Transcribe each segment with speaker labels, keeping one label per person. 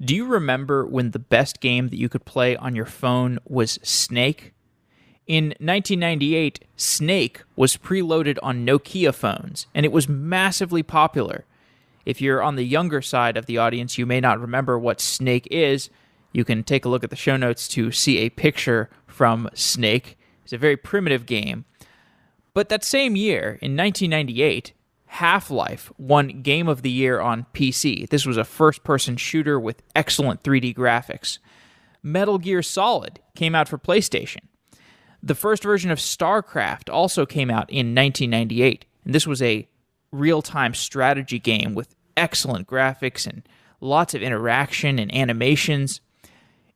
Speaker 1: Do you remember when the best game that you could play on your phone was Snake? In 1998, Snake was preloaded on Nokia phones, and it was massively popular. If you're on the younger side of the audience, you may not remember what Snake is. You can take a look at the show notes to see a picture from Snake. It's a very primitive game. But that same year, in 1998, Half-Life won Game of the Year on PC. This was a first-person shooter with excellent 3D graphics. Metal Gear Solid came out for PlayStation. The first version of Starcraft also came out in 1998, and this was a real-time strategy game with excellent graphics and lots of interaction and animations.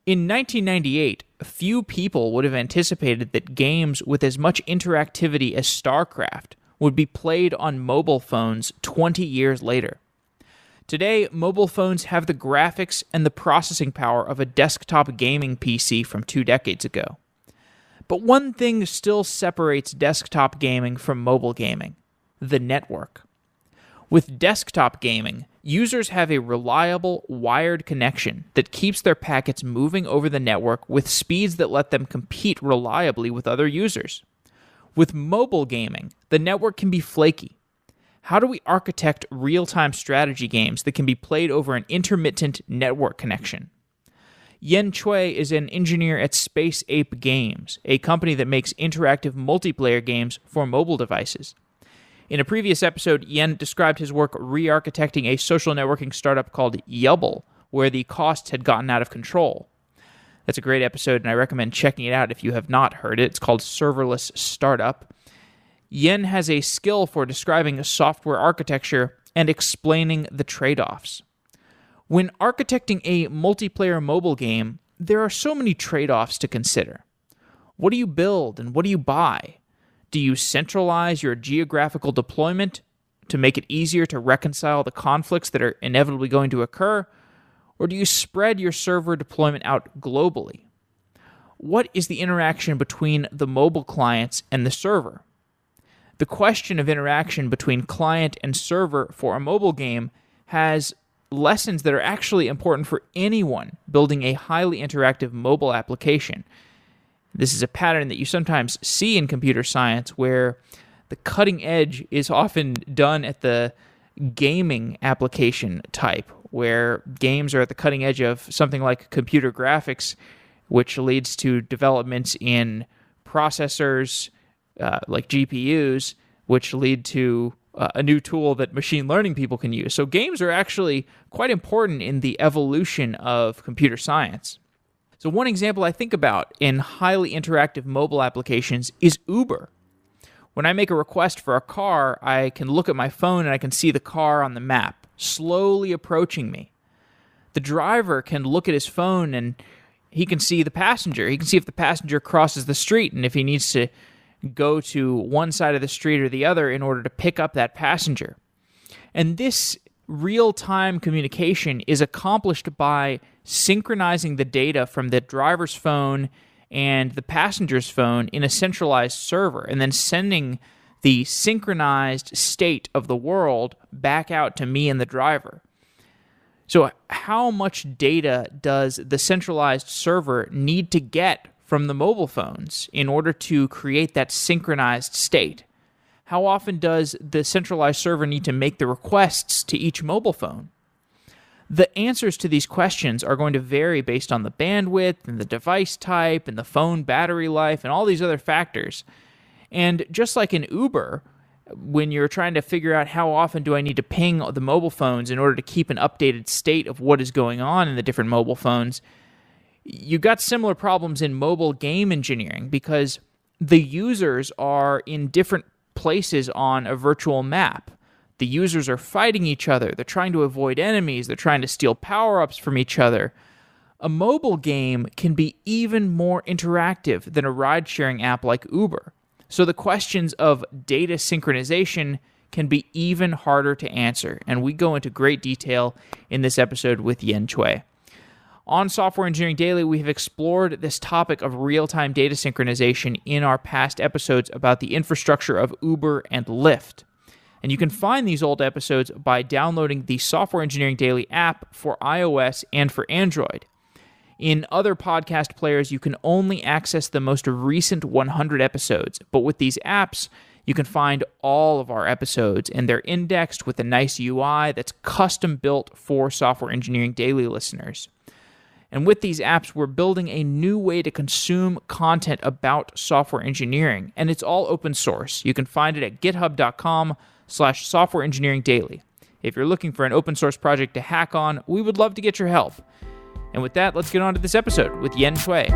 Speaker 1: In 1998, few people would have anticipated that games with as much interactivity as Starcraft would be played on mobile phones 20 years later. Today, mobile phones have the graphics and the processing power of a desktop gaming PC from 2 decades ago. But one thing still separates desktop gaming from mobile gaming: the network. With desktop gaming, users have a reliable, wired connection that keeps their packets moving over the network with speeds that let them compete reliably with other users. With mobile gaming, the network can be flaky. How do we architect real-time strategy games that can be played over an intermittent network connection? Yan Cui is an engineer at Space Ape Games, a company that makes interactive multiplayer games for mobile devices. In a previous episode, Yan described his work re-architecting a social networking startup called Yubble, where the costs had gotten out of control. That's a great episode, and I recommend checking it out if you have not heard it. It's called Serverless Startup. Yan has a skill for describing software architecture and explaining the trade-offs. When architecting a multiplayer mobile game, there are so many trade-offs to consider. What do you build and what do you buy? Do you centralize your geographical deployment to make it easier to reconcile the conflicts that are inevitably going to occur? Or do you spread your server deployment out globally? What is the interaction between the mobile clients and the server? The question of interaction between client and server for a mobile game has lessons that are actually important for anyone building a highly interactive mobile application. This is a pattern that you sometimes see in computer science where the cutting edge is often done at the gaming application type, where games are at the cutting edge of something like computer graphics, which leads to developments in processors like GPUs, which lead to a new tool that machine learning people can use. So games are actually quite important in the evolution of computer science. So one example I think about in highly interactive mobile applications is Uber. When I make a request for a car, I can look at my phone and I can see the car on the map, slowly approaching me. The driver can look at his phone and he can see the passenger. He can see if the passenger crosses the street and if he needs to go to one side of the street or the other in order to pick up that passenger. And this real-time communication is accomplished by synchronizing the data from the driver's phone and the passenger's phone in a centralized server, and then sending the synchronized state of the world back out to me and the driver. So how much data does the centralized server need to get from the mobile phones in order to create that synchronized state? How often does the centralized server need to make the requests to each mobile phone? The answers to these questions are going to vary based on the bandwidth and the device type and the phone battery life and all these other factors. And just like in Uber, when you're trying to figure out how often do I need to ping the mobile phones in order to keep an updated state of what is going on in the different mobile phones, you got similar problems in mobile game engineering because the users are in different places on a virtual map. The users are fighting each other. They're trying to avoid enemies. They're trying to steal power-ups from each other. A mobile game can be even more interactive than a ride-sharing app like Uber. So the questions of data synchronization can be even harder to answer, and we go into great detail in this episode with Yan Cui. On Software Engineering Daily, we have explored this topic of real-time data synchronization in our past episodes about the infrastructure of Uber and Lyft. And you can find these old episodes by downloading the Software Engineering Daily app for iOS and for Android. In other podcast players, you can only access the most recent 100 episodes, but with these apps, you can find all of our episodes, and they're indexed with a nice UI that's custom built for Software Engineering Daily listeners. And with these apps, we're building a new way to consume content about software engineering, and it's all open source. You can find it at github.com/softwareengineeringdaily. If you're looking for an open source project to hack on, we would love to get your help. And with that, let's get on to this episode with Yan Cui.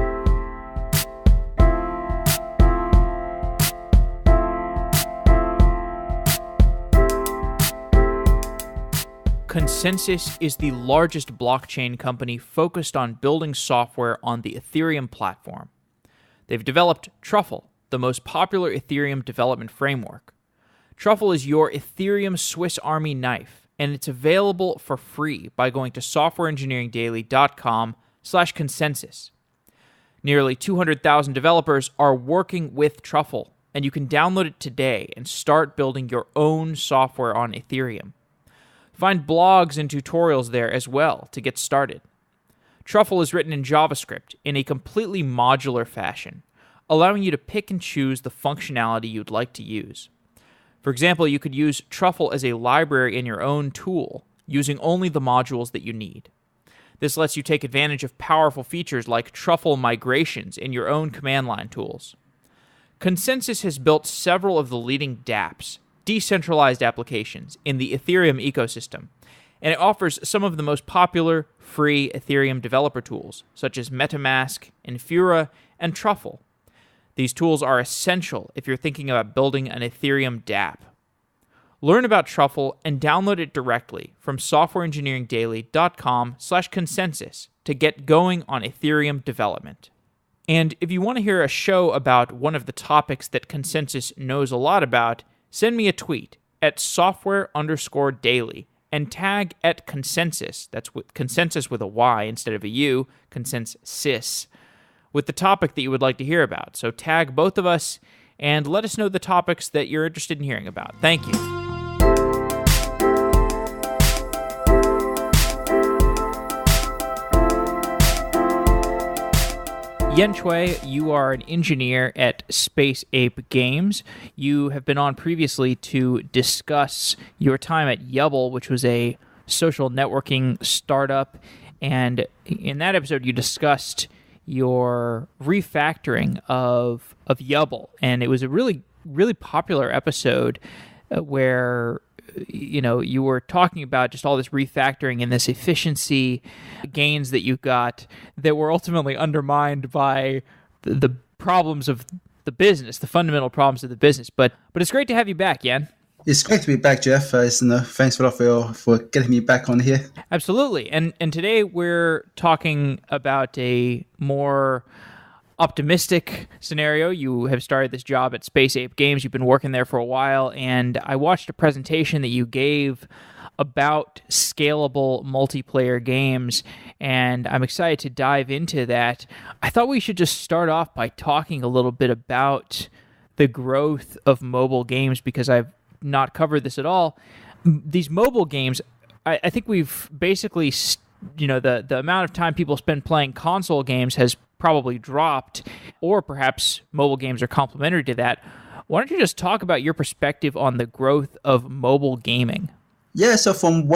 Speaker 1: ConsenSys is the largest blockchain company focused on building software on the Ethereum platform. They've developed Truffle, the most popular Ethereum development framework. Truffle is your Ethereum Swiss Army knife, and it's available for free by going to softwareengineeringdaily.com/consensus. Nearly 200,000 developers are working with Truffle, and you can download it today and start building your own software on Ethereum. Find blogs and tutorials there as well to get started. Truffle is written in JavaScript in a completely modular fashion, allowing you to pick and choose the functionality you'd like to use. For example, you could use Truffle as a library in your own tool, using only the modules that you need. This lets you take advantage of powerful features like Truffle migrations in your own command line tools. ConsenSys has built several of the leading dApps, decentralized applications, in the Ethereum ecosystem, and it offers some of the most popular free Ethereum developer tools, such as MetaMask, Infura, and Truffle. These tools are essential if you're thinking about building an Ethereum dApp. Learn about Truffle and download it directly from softwareengineeringdaily.com/consensus to get going on Ethereum development. And if you want to hear a show about one of the topics that ConsenSys knows a lot about, send me a tweet at software_daily and tag at consensus. That's with consensus with a Y instead of a U, consensus, with the topic that you would like to hear about. So tag both of us and let us know the topics that you're interested in hearing about. Thank you. Yan Cui, you are an engineer at Space Ape Games. You have been on previously to discuss your time at Yubble, which was a social networking startup. And in that episode, you discussed your refactoring of Yubble. And it was a really, really popular episode where you were talking about just all this refactoring and this efficiency gains that you got that were ultimately undermined by the problems of the business, the fundamental problems of the business. But it's great to have you back, Yan.
Speaker 2: It's great to be back, Jeff. Thanks a lot for getting me back on here.
Speaker 1: Absolutely. And today we're talking about a more optimistic scenario. You have started this job at Space Ape Games. You've been working there for a while, and I watched a presentation that you gave about scalable multiplayer games, and I'm excited to dive into that. I thought we should just start off by talking a little bit about the growth of mobile games, because I've not covered this at all. These mobile games, I think we've basically, the amount of time people spend playing console games has probably dropped, or perhaps mobile games are complementary to that. Why don't you just talk about your perspective on the growth of mobile gaming?
Speaker 2: Yeah, so from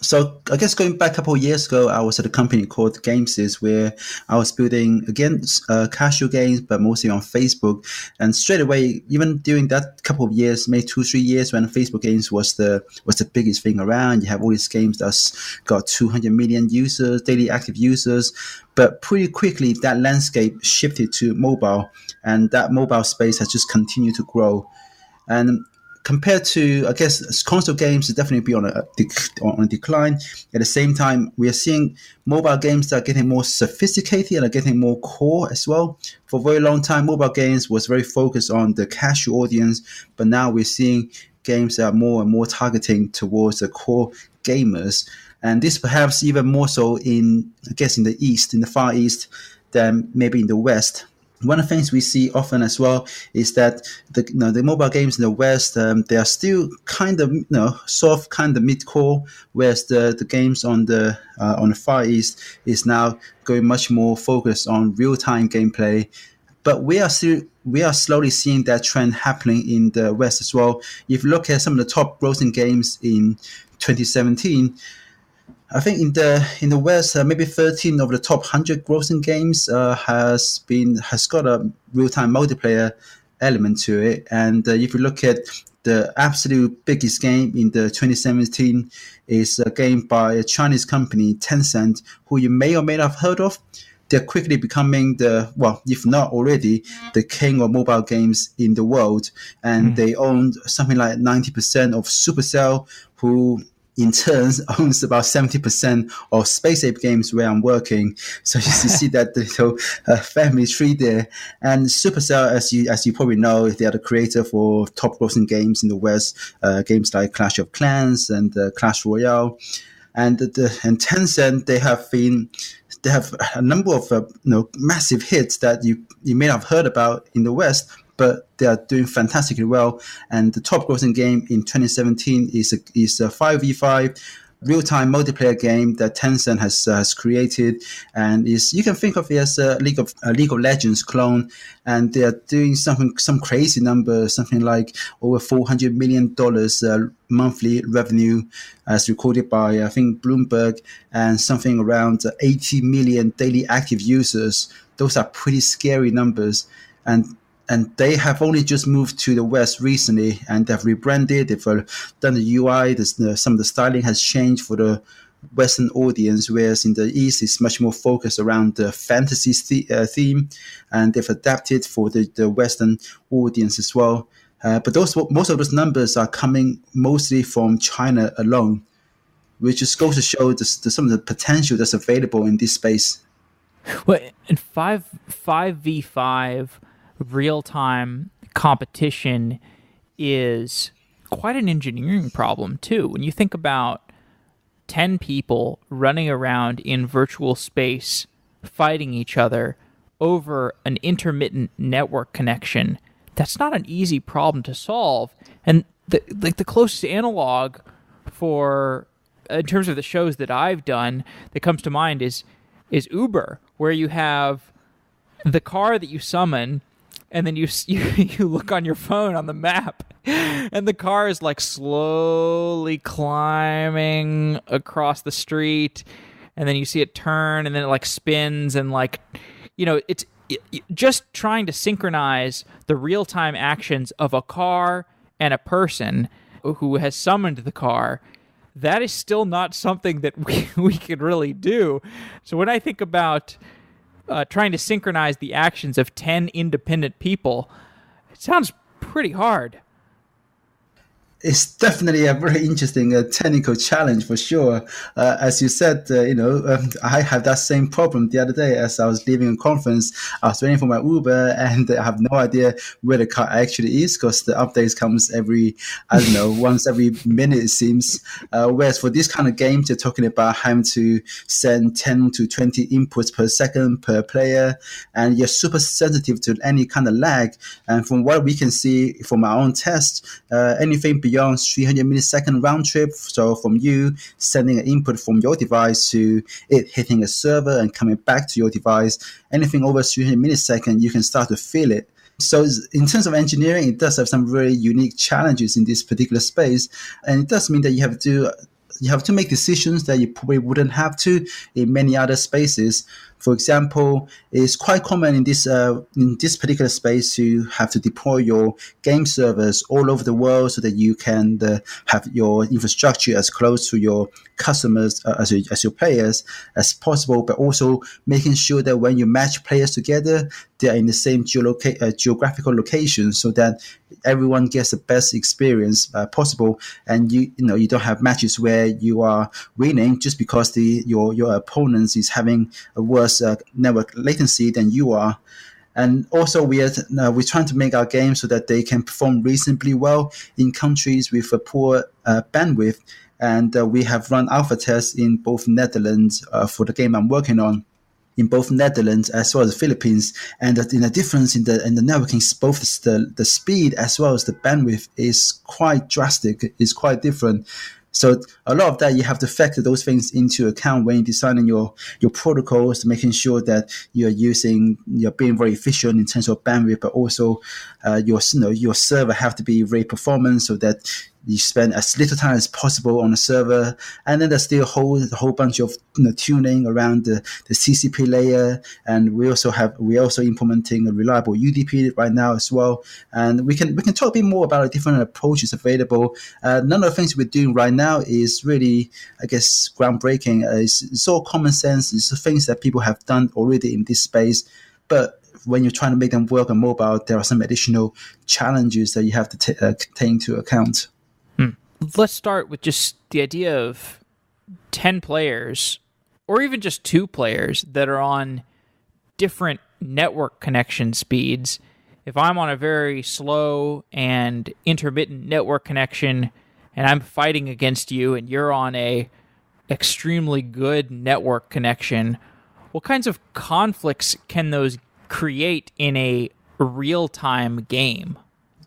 Speaker 2: so I guess going back a couple of years ago, I was at a company called Gamesys, where I was building, again, casual games, but mostly on Facebook. And straight away, even during that couple of years, maybe 2-3 years, when Facebook games was the biggest thing around, you have all these games that's got 200 million users, daily active users. But pretty quickly, that landscape shifted to mobile, and that mobile space has just continued to grow. And compared to, I guess, console games is definitely on a decline. At the same time, we are seeing mobile games that are getting more sophisticated and are getting more core as well. For a very long time, mobile games was very focused on the casual audience, but now we're seeing games that are more and more targeting towards the core gamers. And this perhaps even more so in the East, in the Far East, than maybe in the West. one of the things we see often as well is that the mobile games in the West, they are still kind of soft, kind of mid-core, whereas the games on the Far East is now going much more focused on real-time gameplay. But we are slowly seeing that trend happening in the West as well. If you look at some of the top grossing games in 2017, I think in the West, maybe 13 of the top 100 grossing games has got a real time multiplayer element to it. And if you look at the absolute biggest game in the 2017 is a game by a Chinese company, Tencent, who you may or may not have heard of. They're quickly becoming if not already, the king of mobile games in the world. And they own something like 90% of Supercell, who in turn owns about 70% of Space Ape Games where I'm working. So you see that little family tree there. And Supercell, as you probably know, they are the creator for top grossing games in the West, games like Clash of Clans and Clash Royale. And Tencent, they have a number of massive hits that you may not have heard about in the West, but they are doing fantastically well. And the top grossing game in 2017 is a 5v5 real-time multiplayer game that Tencent has created, and you can think of it as a League of Legends clone. And they are doing some crazy number, something like over $400 million monthly revenue, as recorded by I think Bloomberg, and something around 80 million daily active users. Those are pretty scary numbers, and they have only just moved to the West recently, and they've rebranded. They've done the UI. Some of the styling has changed for the Western audience, whereas in the East it's much more focused around the fantasy theme, and they've adapted for the Western audience as well. But most of those numbers are coming mostly from China alone, which just goes to show some of the potential that's available in this space.
Speaker 1: Well, in 5v5 real-time competition is quite an engineering problem too. When you think about 10 people running around in virtual space fighting each other over an intermittent network connection, that's not an easy problem to solve. And the closest analog for, in terms of the shows that I've done, that comes to mind is Uber, where you have the car that you summon, and then you look on your phone on the map, and the car is like slowly climbing across the street, and then you see it turn, and then it like spins, and it's just trying to synchronize the real-time actions of a car and a person who has summoned the car. That is still not something that we could really do. So when I think about trying to synchronize the actions of 10 independent people, it sounds pretty hard.
Speaker 2: It's definitely a very interesting technical challenge for sure. As you said, I had that same problem the other day as I was leaving a conference. I was waiting for my Uber, and I have no idea where the car actually is because the updates comes once every minute it seems. Whereas for this kind of games, you're talking about having to send 10 to 20 inputs per second per player, and you're super sensitive to any kind of lag. And from what we can see from our own test, anything beyond 300 millisecond round trip, so from you sending an input from your device to it hitting a server and coming back to your device, anything over 300 millisecond, you can start to feel it. So in terms of engineering, it does have some very unique challenges in this particular space, and it does mean that you have to make decisions that you probably wouldn't have to in many other spaces. For example, it's quite common in this particular space to have to deploy your game servers all over the world so that you can have your infrastructure as close to your customers as your players as possible, but also making sure that when you match players together, they are in the same geographical location so that everyone gets the best experience possible, and you don't have matches where you are winning just because your opponent is having a worse network latency than you are. And also we're trying to make our games so that they can perform reasonably well in countries with a poor bandwidth. And we have run alpha tests in both Netherlands for the game I'm working on. in both Netherlands as well as the Philippines, and the difference in the networking, both the speed as well as the bandwidth is quite drastic, is quite different. So a lot of that you have to factor those things into account when you're designing your protocols, making sure that you're being very efficient in terms of bandwidth, but also your server have to be very performant so that you spend as little time as possible on the server. And then there's still a whole bunch of tuning around the TCP layer. And we're also implementing a reliable UDP right now as well. And we can talk a bit more about the different approaches available. None of the things we're doing right now is really, I guess, groundbreaking. It's all common sense. It's the things that people have done already in this space. But when you're trying to make them work on mobile, there are some additional challenges that you have to take into account.
Speaker 1: Let's start with just the idea of 10 players, or even just 2 players that are on different network connection speeds. If I'm on a very slow and intermittent network connection and I'm fighting against you and you're on a extremely good network connection, what kinds of conflicts can those create in a real-time game?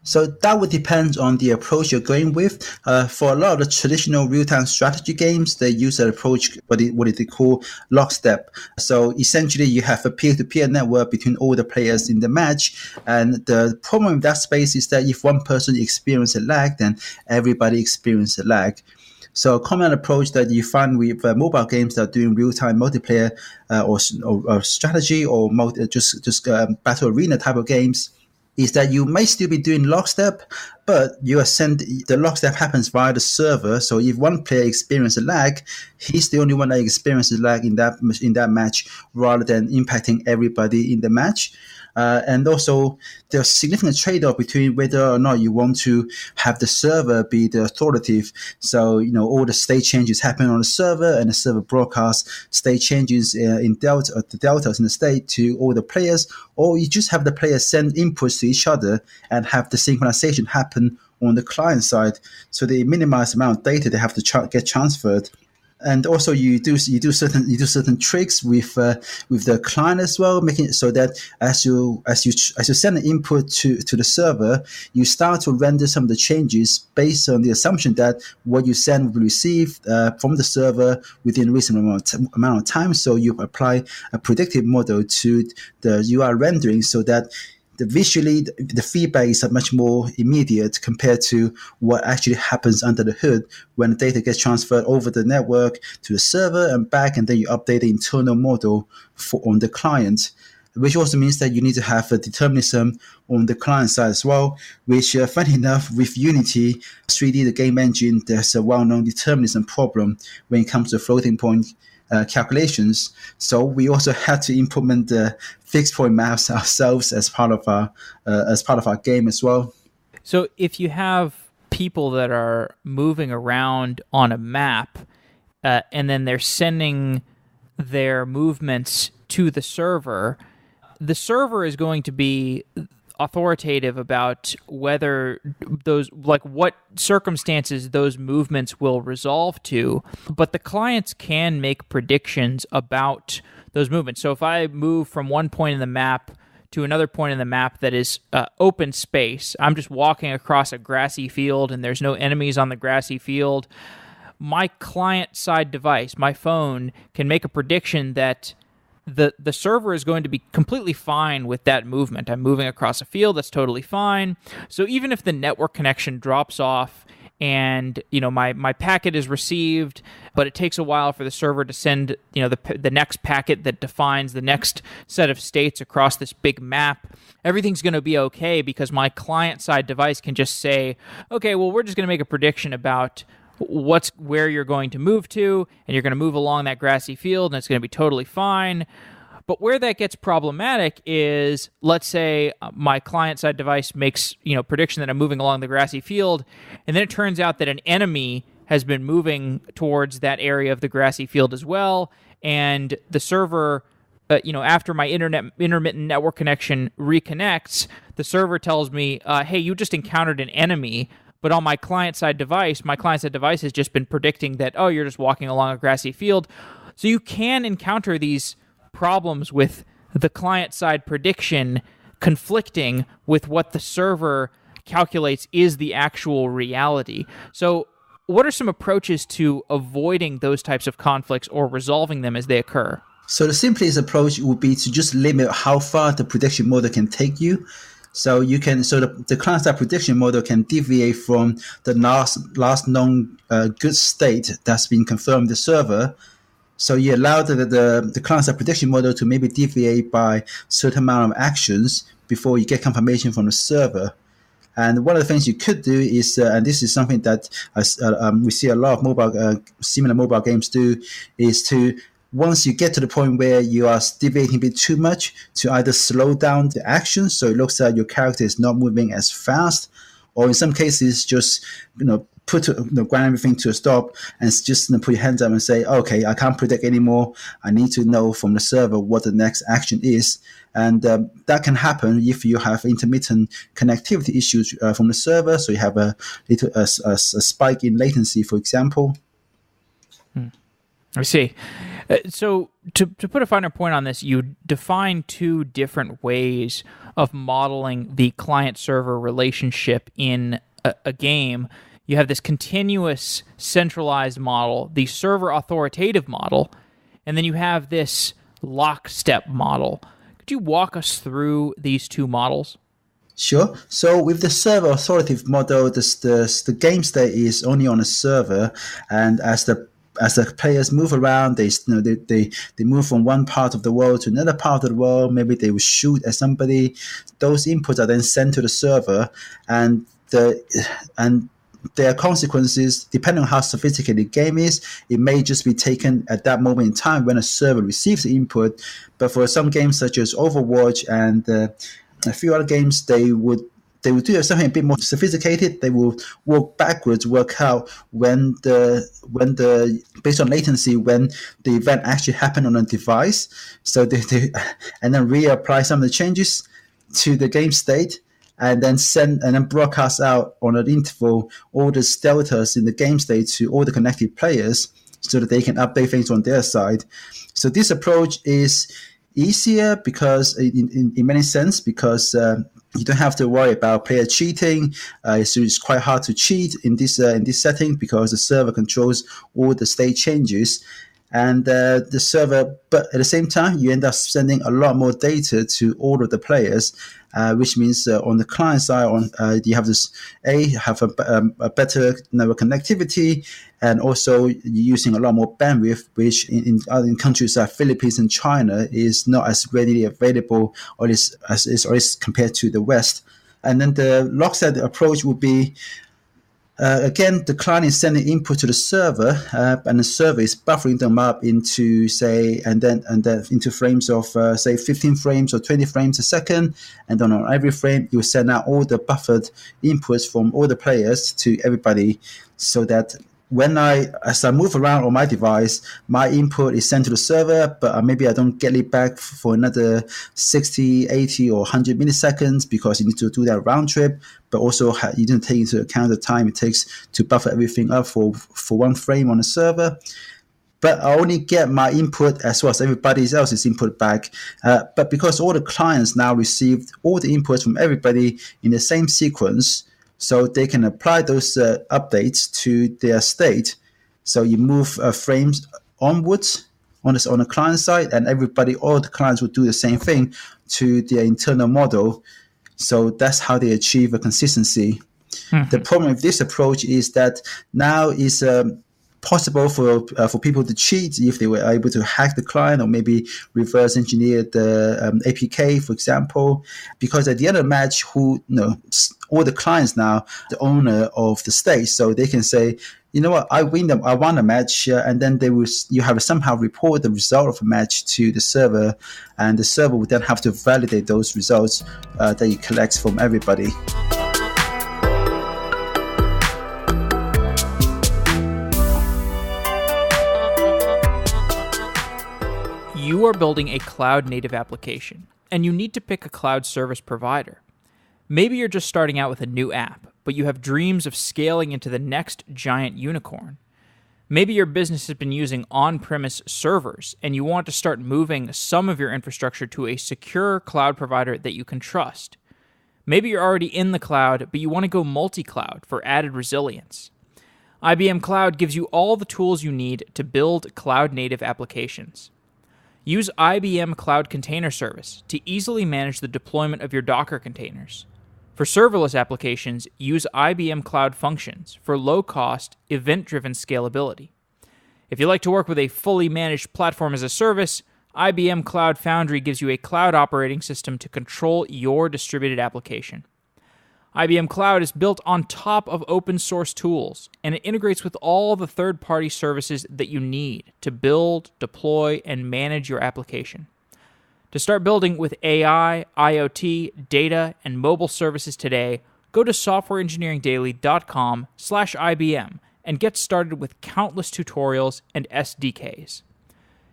Speaker 2: So that would depend on the approach you're going with. For a lot of the traditional real-time strategy games, they use an approach, what they call lockstep. So essentially, you have a peer-to-peer network between all the players in the match. And the problem with that space is that if one person experiences a lag, then everybody experiences a lag. So a common approach that you find with mobile games that are doing real-time multiplayer or strategy or just battle arena type of games is that you may still be doing lockstep, but the lockstep happens via the server. So if one player experiences a lag, he's the only one that experiences lag in that match, rather than impacting everybody in the match. And also, there's significant trade-off between whether or not you want to have the server be the authoritative. So, all the state changes happen on the server, and the server broadcasts state changes in the deltas in the state to all the players, or you just have the players send inputs to each other and have the synchronization happen on the client side. So they minimize the amount of data they have to get transferred. And also, you do certain tricks with the client as well, making it so that as you send an input to the server, you start to render some of the changes based on the assumption that what you send will be received from the server within a reasonable amount of time. So you apply a predictive model to the UI rendering so that visually, the feedback is much more immediate compared to what actually happens under the hood when the data gets transferred over the network to the server and back, and then you update the internal model on the client, which also means that you need to have a determinism on the client side as well, which, funny enough, with Unity 3D, the game engine, there's a well-known determinism problem when it comes to floating point calculations. So we also had to implement the fixed point maps ourselves as part of our game as well.
Speaker 1: So if you have people that are moving around on a map, and then they're sending their movements to the server is going to be authoritative about whether what circumstances those movements will resolve to, but the clients can make predictions about those movements. So if I move from one point in the map to another point in the map that is open space, I'm just walking across a grassy field and there's no enemies on the grassy field, my client-side device, my phone, can make a prediction that the server is going to be completely fine with that movement. I'm moving across a field, that's totally fine. So even if the network connection drops off and my packet is received, but it takes a while for the server to send the next packet that defines the next set of states across this big map, everything's going to be okay because my client-side device can just say, okay, well, we're just going to make a prediction about where you're going to move to, and you're going to move along that grassy field, and it's going to be totally fine. But where that gets problematic is, let's say my client-side device makes prediction that I'm moving along the grassy field, and then it turns out that an enemy has been moving towards that area of the grassy field as well, and the server, after my intermittent network connection reconnects, the server tells me, hey, you just encountered an enemy. But on my client-side device has just been predicting that, oh, you're just walking along a grassy field. So you can encounter these problems with the client-side prediction conflicting with what the server calculates is the actual reality. So what are some approaches to avoiding those types of conflicts or resolving them as they occur?
Speaker 2: So the simplest approach would be to just limit how far the prediction model can take you. So the client-side prediction model can deviate from the last known good state that's been confirmed in the server. So you allow the client-side prediction model to maybe deviate by a certain amount of actions before you get confirmation from the server. And one of the things you could do is, and this is something that we see a lot of similar mobile games do, is to, once you get to the point where you are deviating a bit too much, to either slow down the action so it looks like your character is not moving as fast, or in some cases just grind everything to a stop and just put your hands up and say, okay, I can't predict anymore. I need to know from the server what the next action is. And that can happen if you have intermittent connectivity issues from the server. So you have a spike in latency, for example.
Speaker 1: I see. So to put a finer point on this, you define two different ways of modeling the client-server relationship in a game. You have this continuous centralized model, the server authoritative model, and then you have this lockstep model. Could you walk us through these two models?
Speaker 2: Sure. So with the server authoritative model, the game state is only on a server, and as the players move around, they move from one part of the world to another part of the world. Maybe they will shoot at somebody. Those inputs are then sent to the server, and there are consequences depending on how sophisticated the game is. It may just be taken at that moment in time when a server receives the input. But for some games such as Overwatch and a few other games, they would do something a bit more sophisticated. They will work backwards, work out when the based on latency when the event actually happened on a device. So they and then reapply some of the changes to the game state, and then broadcast out on an interval all the deltas in the game state to all the connected players so that they can update things on their side. So this approach is easier because in many sense, because you don't have to worry about player cheating. So it's quite hard to cheat in this setting because the server controls all the state changes. And the server, but at the same time, you end up sending a lot more data to all of the players, which means on the client side, you have a better network connectivity, and also you're using a lot more bandwidth, which in countries like Philippines and China is not as readily available, or is compared to the West. And then the lockstep approach would be, again, the client is sending input to the server, and the server is buffering them up into into frames of 15 frames or 20 frames a second, and then on every frame you send out all the buffered inputs from all the players to everybody, so that as I move around on my device, my input is sent to the server, but maybe I don't get it back for another 60, 80, or 100 milliseconds because you need to do that round trip. But also you didn't take into account the time it takes to buffer everything up for one frame on the server. But I only get my input as well as everybody else's input back. But because all the clients now received all the inputs from everybody in the same sequence, so they can apply those updates to their state. So you move frames onwards on the client side, and all the clients will do the same thing to their internal model. So that's how they achieve a consistency. Mm-hmm. The problem with this approach is that now is possible for people to cheat if they were able to hack the client or maybe reverse engineer the APK, for example. Because at the end of the match, all the clients now, the owner of the state, so they can say, you know what, I won a match, and then you have to somehow report the result of a match to the server, and the server would then have to validate those results that you collect from everybody.
Speaker 1: You are building a cloud-native application, and you need to pick a cloud service provider. Maybe you're just starting out with a new app, but you have dreams of scaling into the next giant unicorn. Maybe your business has been using on-premise servers, and you want to start moving some of your infrastructure to a secure cloud provider that you can trust. Maybe you're already in the cloud, but you want to go multi-cloud for added resilience. IBM Cloud gives you all the tools you need to build cloud-native applications. Use IBM Cloud Container Service to easily manage the deployment of your Docker containers. For serverless applications, use IBM Cloud Functions for low-cost, event-driven scalability. If you like to work with a fully managed platform as a service, IBM Cloud Foundry gives you a cloud operating system to control your distributed application. IBM Cloud is built on top of open-source tools, and it integrates with all the third-party services that you need to build, deploy, and manage your application. To start building with AI, IoT, data, and mobile services today, go to softwareengineeringdaily.com/IBM and get started with countless tutorials and SDKs.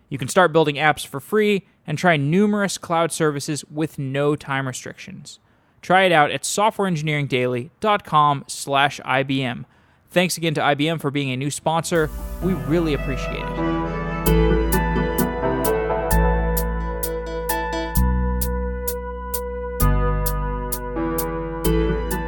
Speaker 1: You can start building apps for free and try numerous cloud services with no time restrictions. Try it out at softwareengineeringdaily.com/IBM. Thanks again to IBM for being a new sponsor. We really appreciate it.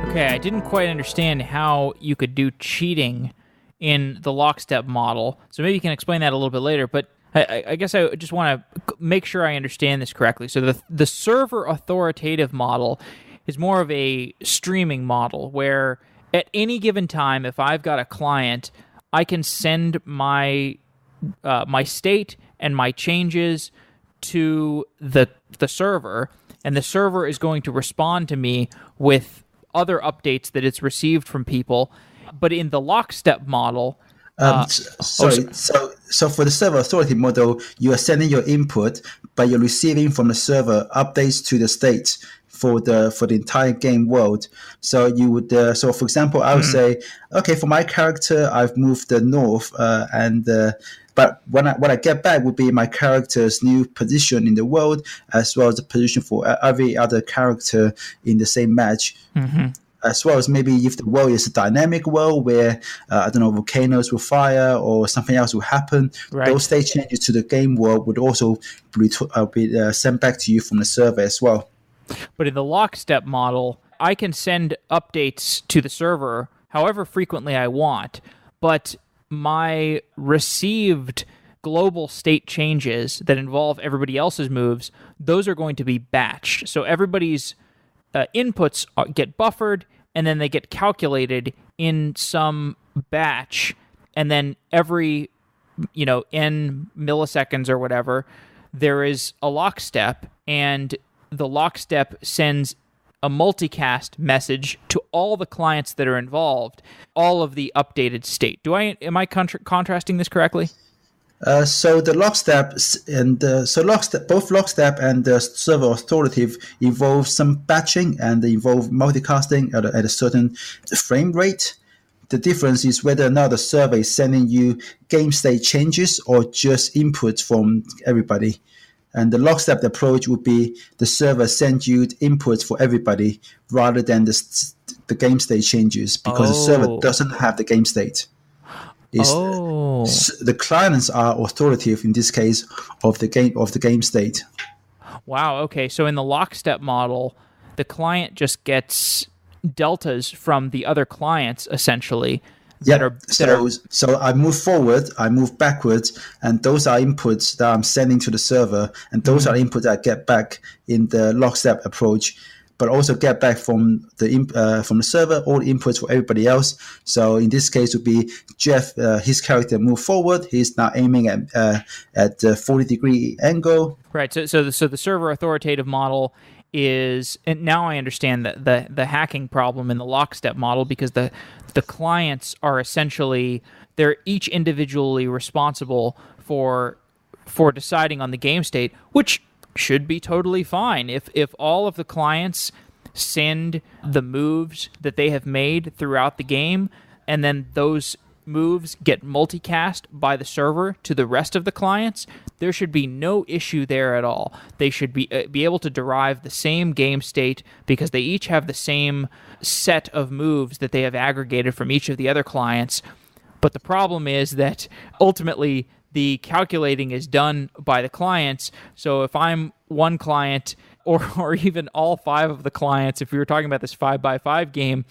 Speaker 1: Okay, I didn't quite understand how you could do cheating in the lockstep model, so maybe you can explain that a little bit later, but I guess I just want to make sure I understand this correctly. So the server authoritative model is more of a streaming model where at any given time, if I've got a client, I can send my state and my changes to the server, and the server is going to respond to me with other updates that it's received from people. But in the lockstep model,
Speaker 2: so for the server authority model, you are sending your input, but you're receiving from the server updates to the state for the entire game world. So you would so for example, I would say, okay, for my character, I've moved north, but what I get back would be my character's new position in the world, as well as the position for every other character in the same match. As well as maybe if the world is a dynamic world where, volcanoes will fire or something else will happen, right, those state changes to the game world would also be sent back to you from the server as well.
Speaker 1: But in the lockstep model, I can send updates to the server however frequently I want, but my received global state changes that involve everybody else's moves, those are going to be batched. So everybody's inputs get buffered, and then they get calculated in some batch, and then every n milliseconds or whatever, there is a lockstep, and the lockstep sends a multicast message to all the clients that are involved, all of the updated state. Am I contrasting this correctly?
Speaker 2: So the lockstep both lockstep and the server authoritative involve some batching and they involve multicasting at a certain frame rate. The difference is whether or not the server is sending you game state changes or just inputs from everybody. And the lockstep approach would be the server sends you inputs for everybody rather than the game state changes, because the server doesn't have the game state. The clients are authoritative in this case of the game state.
Speaker 1: Wow. Okay. So in the lockstep model, the client just gets deltas from the other clients essentially. So I move forward, I move backwards, and those are inputs that I'm sending to the server, and those are inputs that I get back in the lockstep approach, but also get back from the server all the inputs for everybody else. So in this case, would be Jeff, his character moved forward. He's now aiming at a 40-degree angle. Right. So the server authoritative model is, and now I understand the hacking problem in the lockstep model, because the clients are essentially, they're each individually responsible for deciding on the game state, which should be totally fine. If all of the clients send the moves that they have made throughout the game, and then those moves get multicast by the server to the rest of the clients, there should be no issue there at all. They should be able to derive the same game state because they each have the same set of moves that they have aggregated from each of the other clients But the problem is that ultimately the calculating is done by the clients. So if I'm one client, or even all 5 of the clients, if we were talking about this 5x5 game,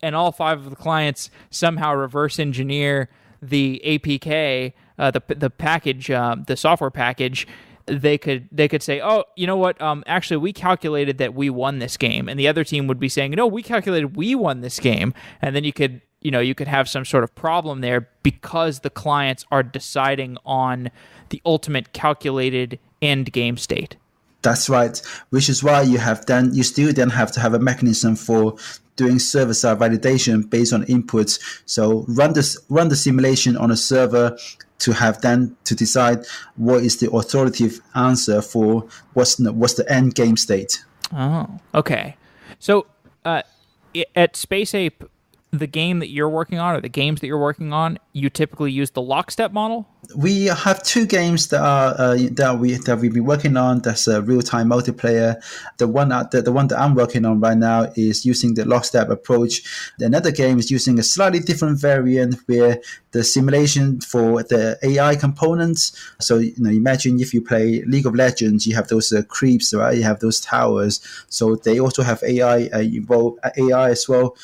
Speaker 1: and all 5 of the clients somehow reverse engineer the APK, the package, the software package, they could say, oh, you know what? Actually, we calculated that we won this game, and the other team would be saying, no, we calculated we won this game, and then you could have some sort of problem there because the clients are deciding on the ultimate calculated end game state.
Speaker 2: That's right, which is why you still then have to have a mechanism for doing server-side validation based on inputs. So run the simulation on a server to decide what is the authoritative answer for what's the end game state.
Speaker 1: Oh, okay. So at Space Ape, the game that you're working on, or the games that you're working on, you typically use the lockstep model?
Speaker 2: We have 2 games that we've been working on. That's a real-time multiplayer. The one that I'm working on right now is using the lockstep approach. Another game is using a slightly different variant where the simulation for the AI components. So imagine if you play League of Legends, you have those creeps, right? You have those towers. So they also have AI involved AI as well.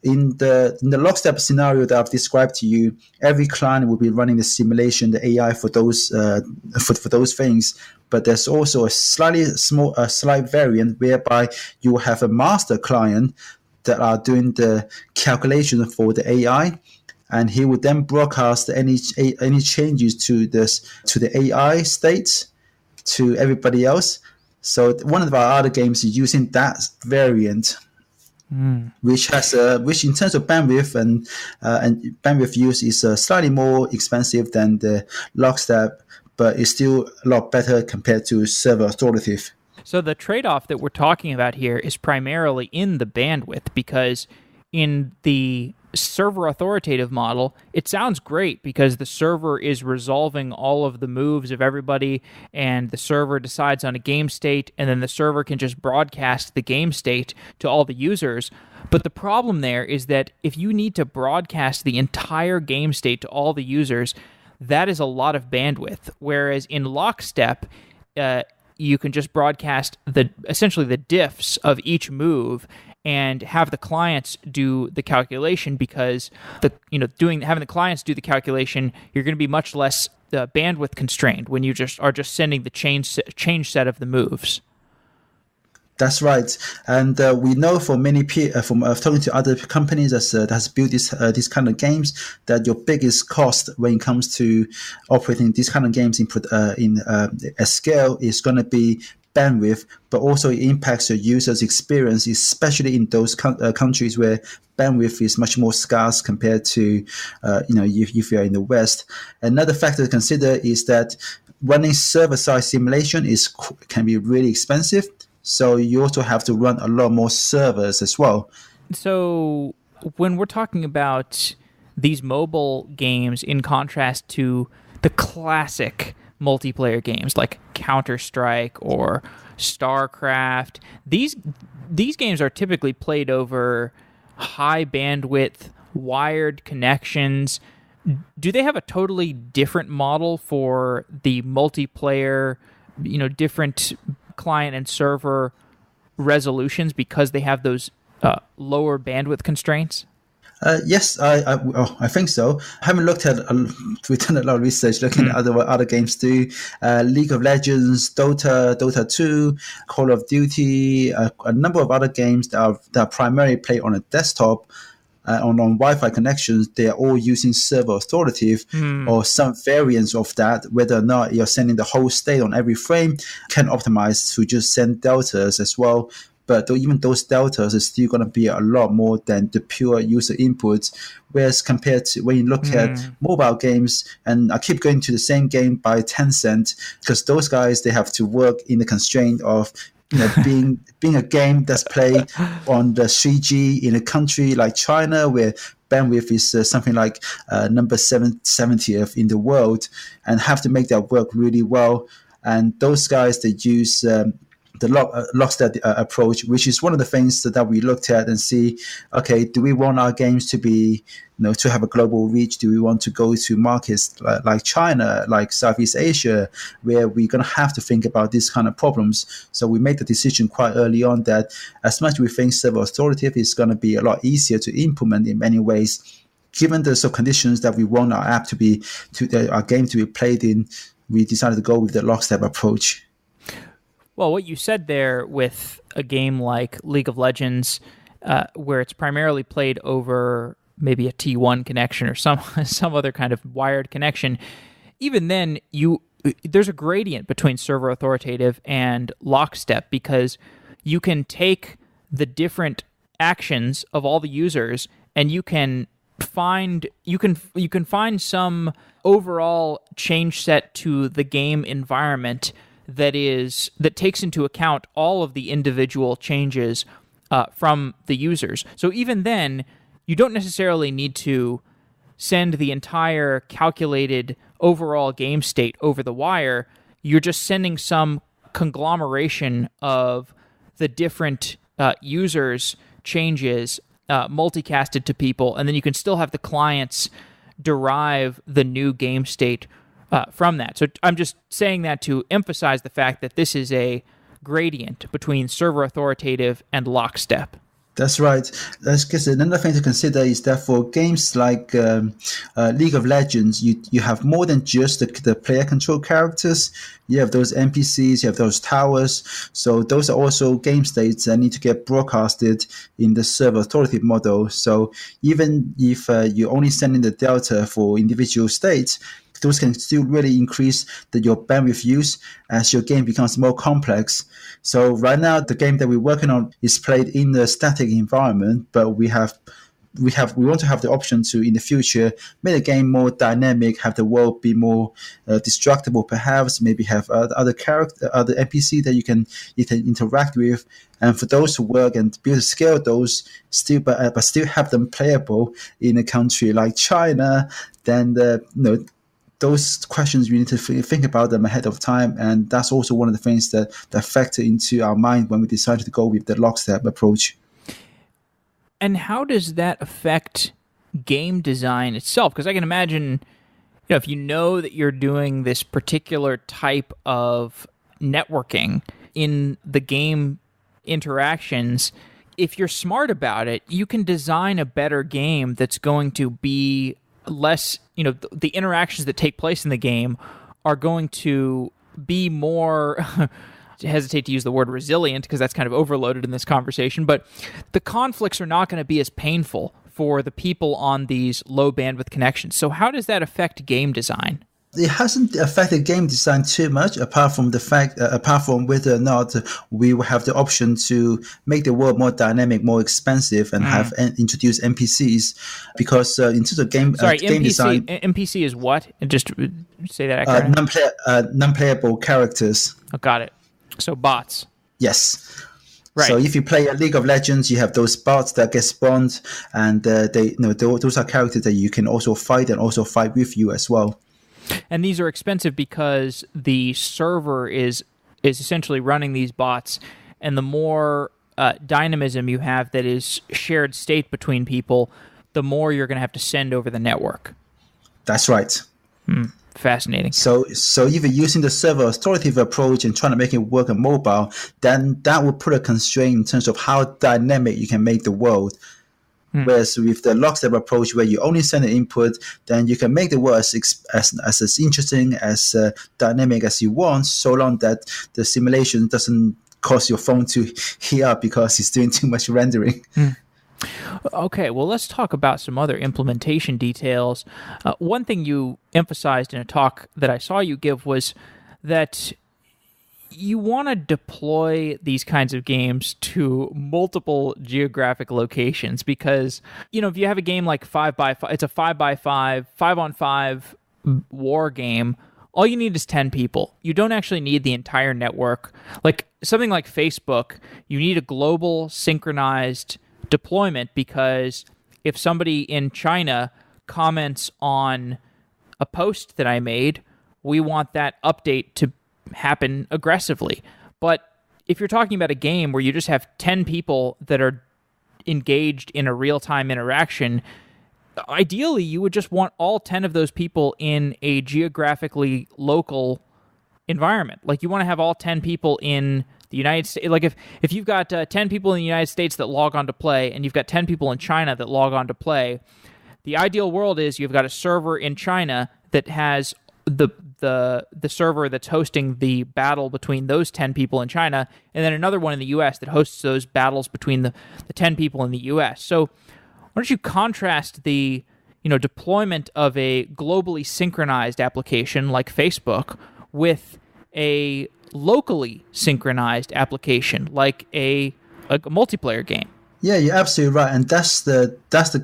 Speaker 2: In the lockstep scenario that I've described to you, every client will be running the simulation, the AI for those for those things. But there's also a slight variant whereby you will have a master client that are doing the calculation for the AI, and he would then broadcast any changes to the AI states to everybody else. So one of our other games is using that variant. Which in terms of bandwidth and bandwidth use is slightly more expensive than the lockstep, but it's still a lot better compared to server authoritative.
Speaker 1: So the trade-off that we're talking about here is primarily in the bandwidth, because in the server authoritative model, it sounds great because the server is resolving all of the moves of everybody, and the server decides on a game state, and then the server can just broadcast the game state to all the users. But the problem there is that if you need to broadcast the entire game state to all the users, that is a lot of bandwidth. Whereas in lockstep, you can just broadcast essentially the diffs of each move and have the clients do the calculation, because having the clients do the calculation, you're going to be much less bandwidth constrained when you are just sending the change set of the moves.
Speaker 2: That's right, and we know from many from talking to other companies that has built these kind of games, that your biggest cost when it comes to operating these kind of games at scale is going to be bandwidth, but also it impacts your users' experience, especially in those countries where bandwidth is much more scarce compared to, if you're in the West. Another factor to consider is that running server-side simulation can be really expensive. So you also have to run a lot more servers as well. So
Speaker 1: when we're talking about these mobile games, in contrast to the classic multiplayer games like Counter-Strike or Starcraft, these games are typically played over high bandwidth wired connections. Do they have a totally different model for the multiplayer, different client and server resolutions because they have those lower bandwidth constraints?
Speaker 2: Yes, I think so. I haven't looked at. We've done a lot of research looking at other games too. League of Legends, Dota 2, Call of Duty, a number of other games that are primarily played on a desktop. On Wi-Fi connections, they are all using server authoritative or some variants of that. Whether or not you're sending the whole state on every frame, can optimize to just send deltas as well. But even those deltas are still going to be a lot more than the pure user inputs. Whereas compared to when you look at mobile games, and I keep going to the same game by Tencent, because those guys, they have to work in the constraint of being a game that's played on the 3G in a country like China, where bandwidth is something like number 70th in the world, and have to make that work really well. And those guys, they use lockstep approach, which is one of the things that we looked at and see, okay, do we want our games to be, to have a global reach? Do we want to go to markets like China, like Southeast Asia, where we're going to have to think about these kind of problems? So we made the decision quite early on that as much as we think server authoritative is going to be a lot easier to implement in many ways, given the sort of conditions that we want our app our game to be played in, we decided to go with the lockstep approach.
Speaker 1: Well, what you said there with a game like League of Legends, where it's primarily played over maybe a T1 connection or some other kind of wired connection, even then there's a gradient between server authoritative and lockstep, because you can take the different actions of all the users and you can find some overall change set to the game environment that takes into account all of the individual changes from the users. So even then, you don't necessarily need to send the entire calculated overall game state over the wire. You're just sending some conglomeration of the different users' changes multicasted to people, and then you can still have the clients derive the new game state from that. So I'm just saying that to emphasize the fact that this is a gradient between server authoritative and lockstep.
Speaker 2: That's right. That's because another thing to consider is that for games like League of Legends, you have more than just the player control characters. You have those NPCs, you have those towers. So those are also game states that need to get broadcasted in the server authoritative model. So even if you're only sending the delta for individual states, those can still really increase your bandwidth use as your game becomes more complex. So right now, the game that we're working on is played in a static environment, but we want to have the option to, in the future, make the game more dynamic, have the world be more destructible, perhaps, maybe have other NPC that you can interact with. And for those who work and be able to scale those, but still have them playable in a country like China, then those questions, we need to think about them ahead of time. And that's also one of the things that factor into our mind when we decided to go with the lockstep approach.
Speaker 1: And how does that affect game design itself? Because I can imagine, if you know that you're doing this particular type of networking in the game interactions, if you're smart about it, you can design a better game that's going to be less, the interactions that take place in the game are going to be more, I hesitate to use the word resilient because that's kind of overloaded in this conversation, but the conflicts are not going to be as painful for the people on these low bandwidth connections. So how does that affect game design?
Speaker 2: It hasn't affected game design too much, apart from whether or not we will have the option to make the world more dynamic, more expansive, and have introduce NPCs. Because in terms of game design,
Speaker 1: NPC is what? Just say that acronym.
Speaker 2: Non-playable characters.
Speaker 1: Oh, got it. So bots.
Speaker 2: Yes.
Speaker 1: Right.
Speaker 2: So if you play a League of Legends, you have those bots that get spawned, and those are characters that you can also fight and also fight with you as well.
Speaker 1: And these are expensive because the server is essentially running these bots, and the more dynamism you have that is shared state between people, the more you're going to have to send over the network.
Speaker 2: That's right.
Speaker 1: Fascinating.
Speaker 2: So if you're using the server authoritative approach and trying to make it work on mobile, then that will put a constraint in terms of how dynamic you can make the world. Whereas with the lockstep approach, where you only send an input, then you can make the world as interesting, as dynamic as you want, so long that the simulation doesn't cause your phone to heat up because it's doing too much rendering.
Speaker 1: Okay, well, let's talk about some other implementation details. One thing you emphasized in a talk that I saw you give was that you want to deploy these kinds of games to multiple geographic locations because, if you have a game like 5x5, it's a 5x5, 5-on-5 war game, all you need is 10 people. You don't actually need the entire network. Like something like Facebook, you need a global synchronized deployment because if somebody in China comments on a post that I made, we want that update to happen aggressively. But if you're talking about a game where you just have 10 people that are engaged in a real-time interaction, ideally you would just want all 10 of those people in a geographically local environment. Like you want to have all 10 people in the United States. Like if you've got 10 people in the United States that log on to play, and you've got 10 people in China that log on to play, the ideal world is you've got a server in China that has the server that's hosting the battle between those 10 people in China, and then another one in the US that hosts those battles between the 10 people in the US. So why don't you contrast the deployment of a globally synchronized application like Facebook with a locally synchronized application like a multiplayer game?
Speaker 2: Yeah, you're absolutely right, and that's the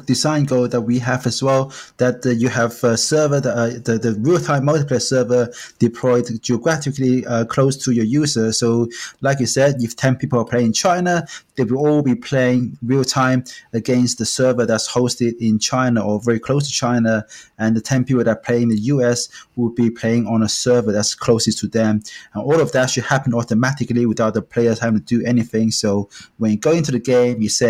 Speaker 2: design goal that we have as well. That you have a server, the real-time multiplayer server deployed geographically close to your user. So, like you said, if 10 people are playing in China, they will all be playing real-time against the server that's hosted in China or very close to China, and the 10 people that play in the US will be playing on a server that's closest to them. And all of that should happen automatically without the players having to do anything. So when you go into the game, you say,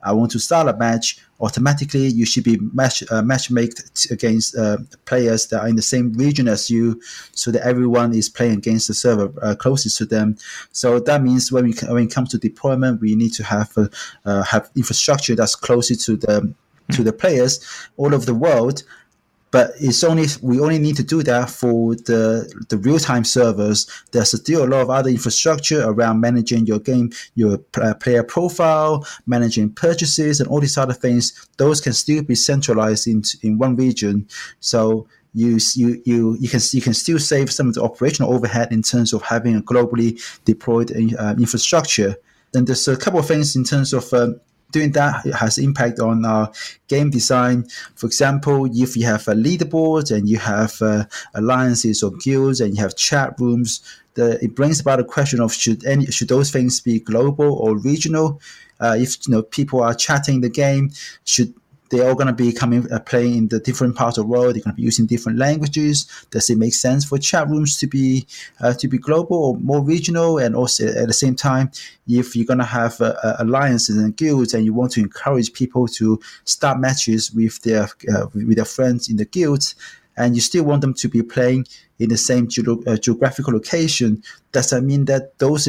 Speaker 2: I want to start a match. Automatically, you should be matchmaked against players that are in the same region as you, so that everyone is playing against the server closest to them. So that means when it comes to deployment, we need to have infrastructure that's closer to the players all over the world. But we only need to do that for the real-time servers. There's still a lot of other infrastructure around managing your game, your player profile, managing purchases, and all these other things. Those can still be centralized in one region. So you can still save some of the operational overhead in terms of having a globally deployed infrastructure. Then there's a couple of things in terms of doing that. It has impact on our game design. For example, if you have a leaderboard and you have alliances or guilds and you have chat rooms, it brings about a question of should those things be global or regional? If people are chatting the game, they're all going to be playing in the different parts of the world. They're going to be using different languages. Does it make sense for chat rooms to be global or more regional? And also at the same time, if you're going to have alliances and guilds, and you want to encourage people to start matches with their friends in the guilds, and you still want them to be playing in the same geographical location, does that mean that those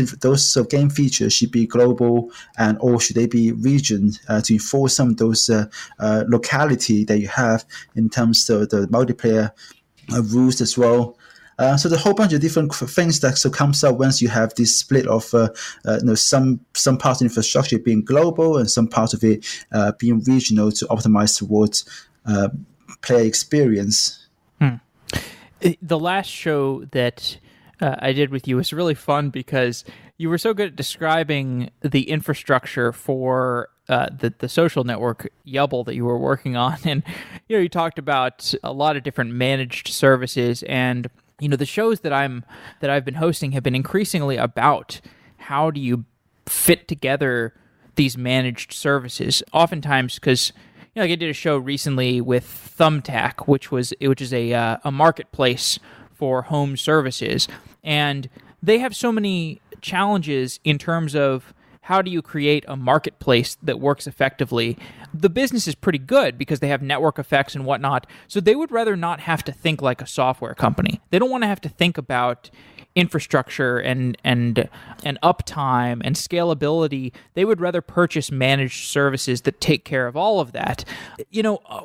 Speaker 2: game features should be global, or should they be region to enforce some of those locality that you have in terms of the multiplayer rules as well? So the whole bunch of different things that comes up once you have this split of some parts of infrastructure being global and some parts of it being regional to optimize towards player experience.
Speaker 1: The last show that I did with you was really fun because you were so good at describing the infrastructure for the social network Yubble that you were working on, and you talked about a lot of different managed services, and the shows that I've been hosting have been increasingly about how do you fit together these managed services. Oftentimes, because like I did a show recently with Thumbtack, which is a marketplace for home services, and they have so many challenges in terms of how do you create a marketplace that works effectively. The business is pretty good because they have network effects and whatnot, so they would rather not have to think like a software company. They don't want to have to think about infrastructure and uptime and scalability. They would rather purchase managed services that take care of all of that.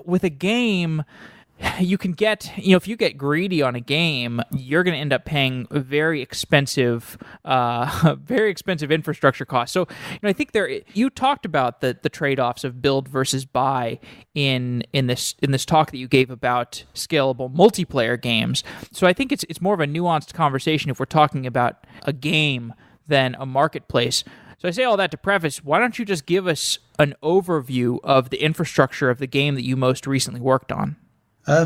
Speaker 1: With a game, you can get, if you get greedy on a game, you're going to end up paying very expensive infrastructure costs. So, I think you talked about the trade-offs of build versus buy in this talk that you gave about scalable multiplayer games. So I think it's more of a nuanced conversation if we're talking about a game than a marketplace. So I say all that to preface, why don't you just give us an overview of the infrastructure of the game that you most recently worked on?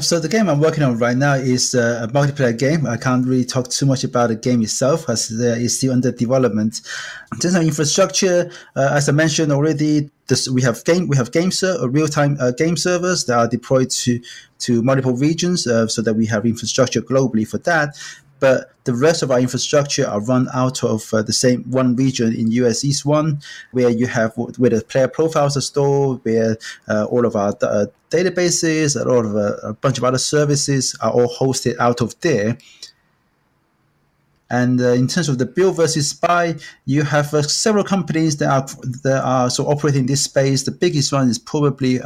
Speaker 2: So the game I'm working on right now is a multiplayer game. I can't really talk too much about the game itself as it's still under development. In terms of infrastructure, as I mentioned already, we have real-time game servers that are deployed to multiple regions, so that we have infrastructure globally for that. but the rest of our infrastructure are run out of the same one region in US East 1, where you have where the player profiles are stored, where all of our databases, a bunch of other services are all hosted out of there. And in terms of the build versus buy, you have several companies that are so operating in this space. The biggest one is probably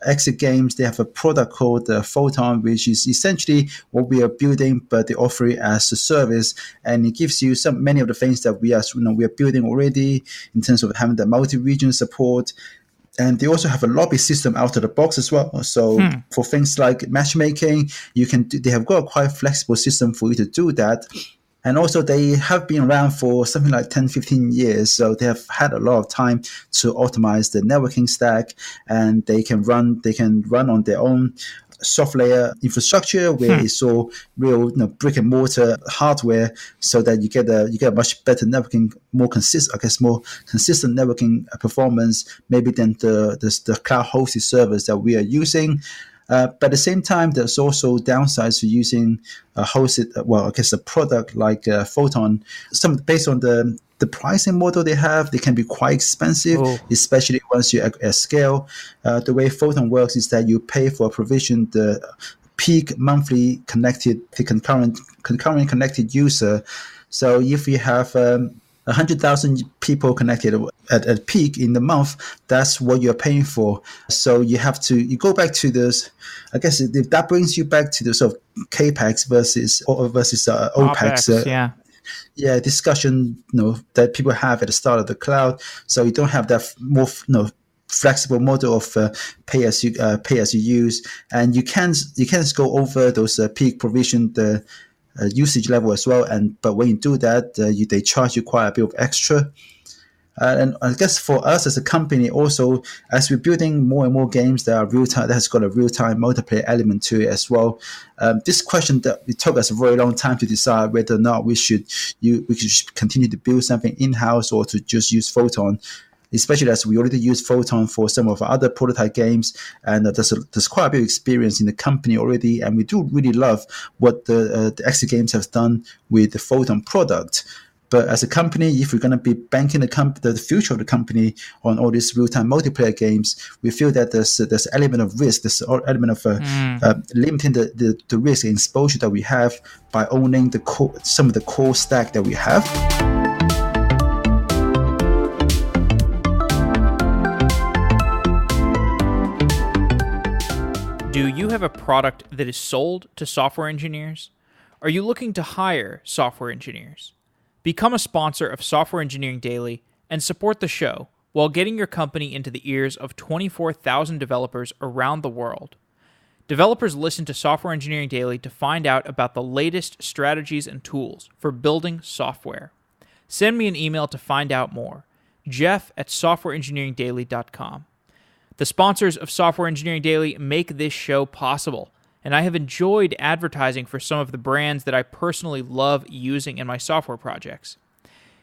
Speaker 2: Exit Games. They have a product called Photon, which is essentially what we are building, but they offer it as a service, and it gives you many of the things that we are building already in terms of having the multi-region support. And they also have a lobby system out of the box as well. So for things like matchmaking, they have got a quite flexible system for you to do that. And also they have been around for something like 10, 15 years. So they have had a lot of time to optimize the networking stack, and they can run on their own soft layer infrastructure where it's all real brick and mortar hardware, so that you get a much better networking, more consistent networking performance maybe than the cloud hosted servers that we are using. But at the same time, there's also downsides to using a a product like Photon. Based on the pricing model they have, they can be quite expensive, especially once you're at scale. The way Photon works is that you pay for a provision, the peak monthly concurrent connected user. So if you have 100,000 people connected at peak in the month, that's what you're paying for. So you go back to this. I guess that brings you back to the sort of CAPEX versus OPEX. Discussion that people have at the start of the cloud. So you don't have that more flexible model of pay as you use, and you can go over those peak provision usage level as well. But when you do that, they charge you quite a bit of extra. And I guess for us as a company, also as we're building more and more games that are real time, that has got a real time multiplayer element to it as well. This question that it took us a very long time to decide whether or not we should continue to build something in house or to just use Photon. Especially as we already use Photon for some of our other prototype games, and there's quite a bit of experience in the company already, and we do really love what the Exit Games have done with the Photon product. But as a company, if we're going to be banking the future of the company on all these real-time multiplayer games, we feel that there's an element of risk, there's an element of limiting the risk and exposure that we have by owning some of the core stack that we have.
Speaker 1: Do you have a product that is sold to software engineers? Are you looking to hire software engineers? Become a sponsor of Software Engineering Daily and support the show while getting your company into the ears of 24,000 developers around the world. Developers listen to Software Engineering Daily to find out about the latest strategies and tools for building software. Send me an email to find out more. Jeff@softwareengineeringdaily.com. The sponsors of Software Engineering Daily make this show possible, and I have enjoyed advertising for some of the brands that I personally love using in my software projects.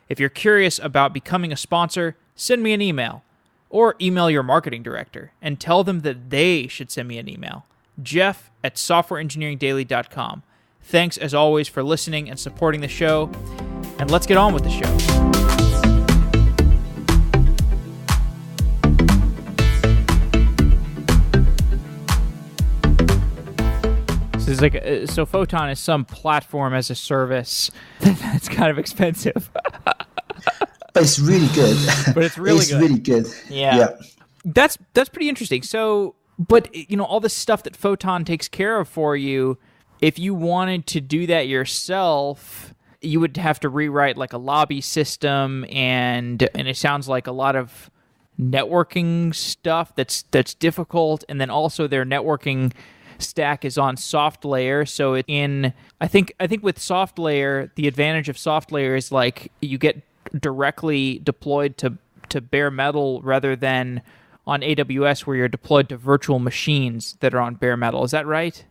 Speaker 1: If you're curious about becoming a sponsor, send me an email, or email your marketing director and tell them that they should send me an email. Jeff@softwareengineeringdaily.com. Thanks as always for listening and supporting the show, and let's get on with the show. So Photon is some platform as a service that's kind of expensive.
Speaker 2: But it's really good.
Speaker 1: But it's really good. Yeah. That's pretty interesting. So, but all the stuff that Photon takes care of for you, if you wanted to do that yourself, you would have to rewrite like a lobby system, and it sounds like a lot of networking stuff that's difficult, and then also their networking stack is on soft layer. So I think with soft layer, the advantage of soft layer is like you get directly deployed to bare metal rather than on AWS where you're deployed to virtual machines that are on bare metal. Is that right?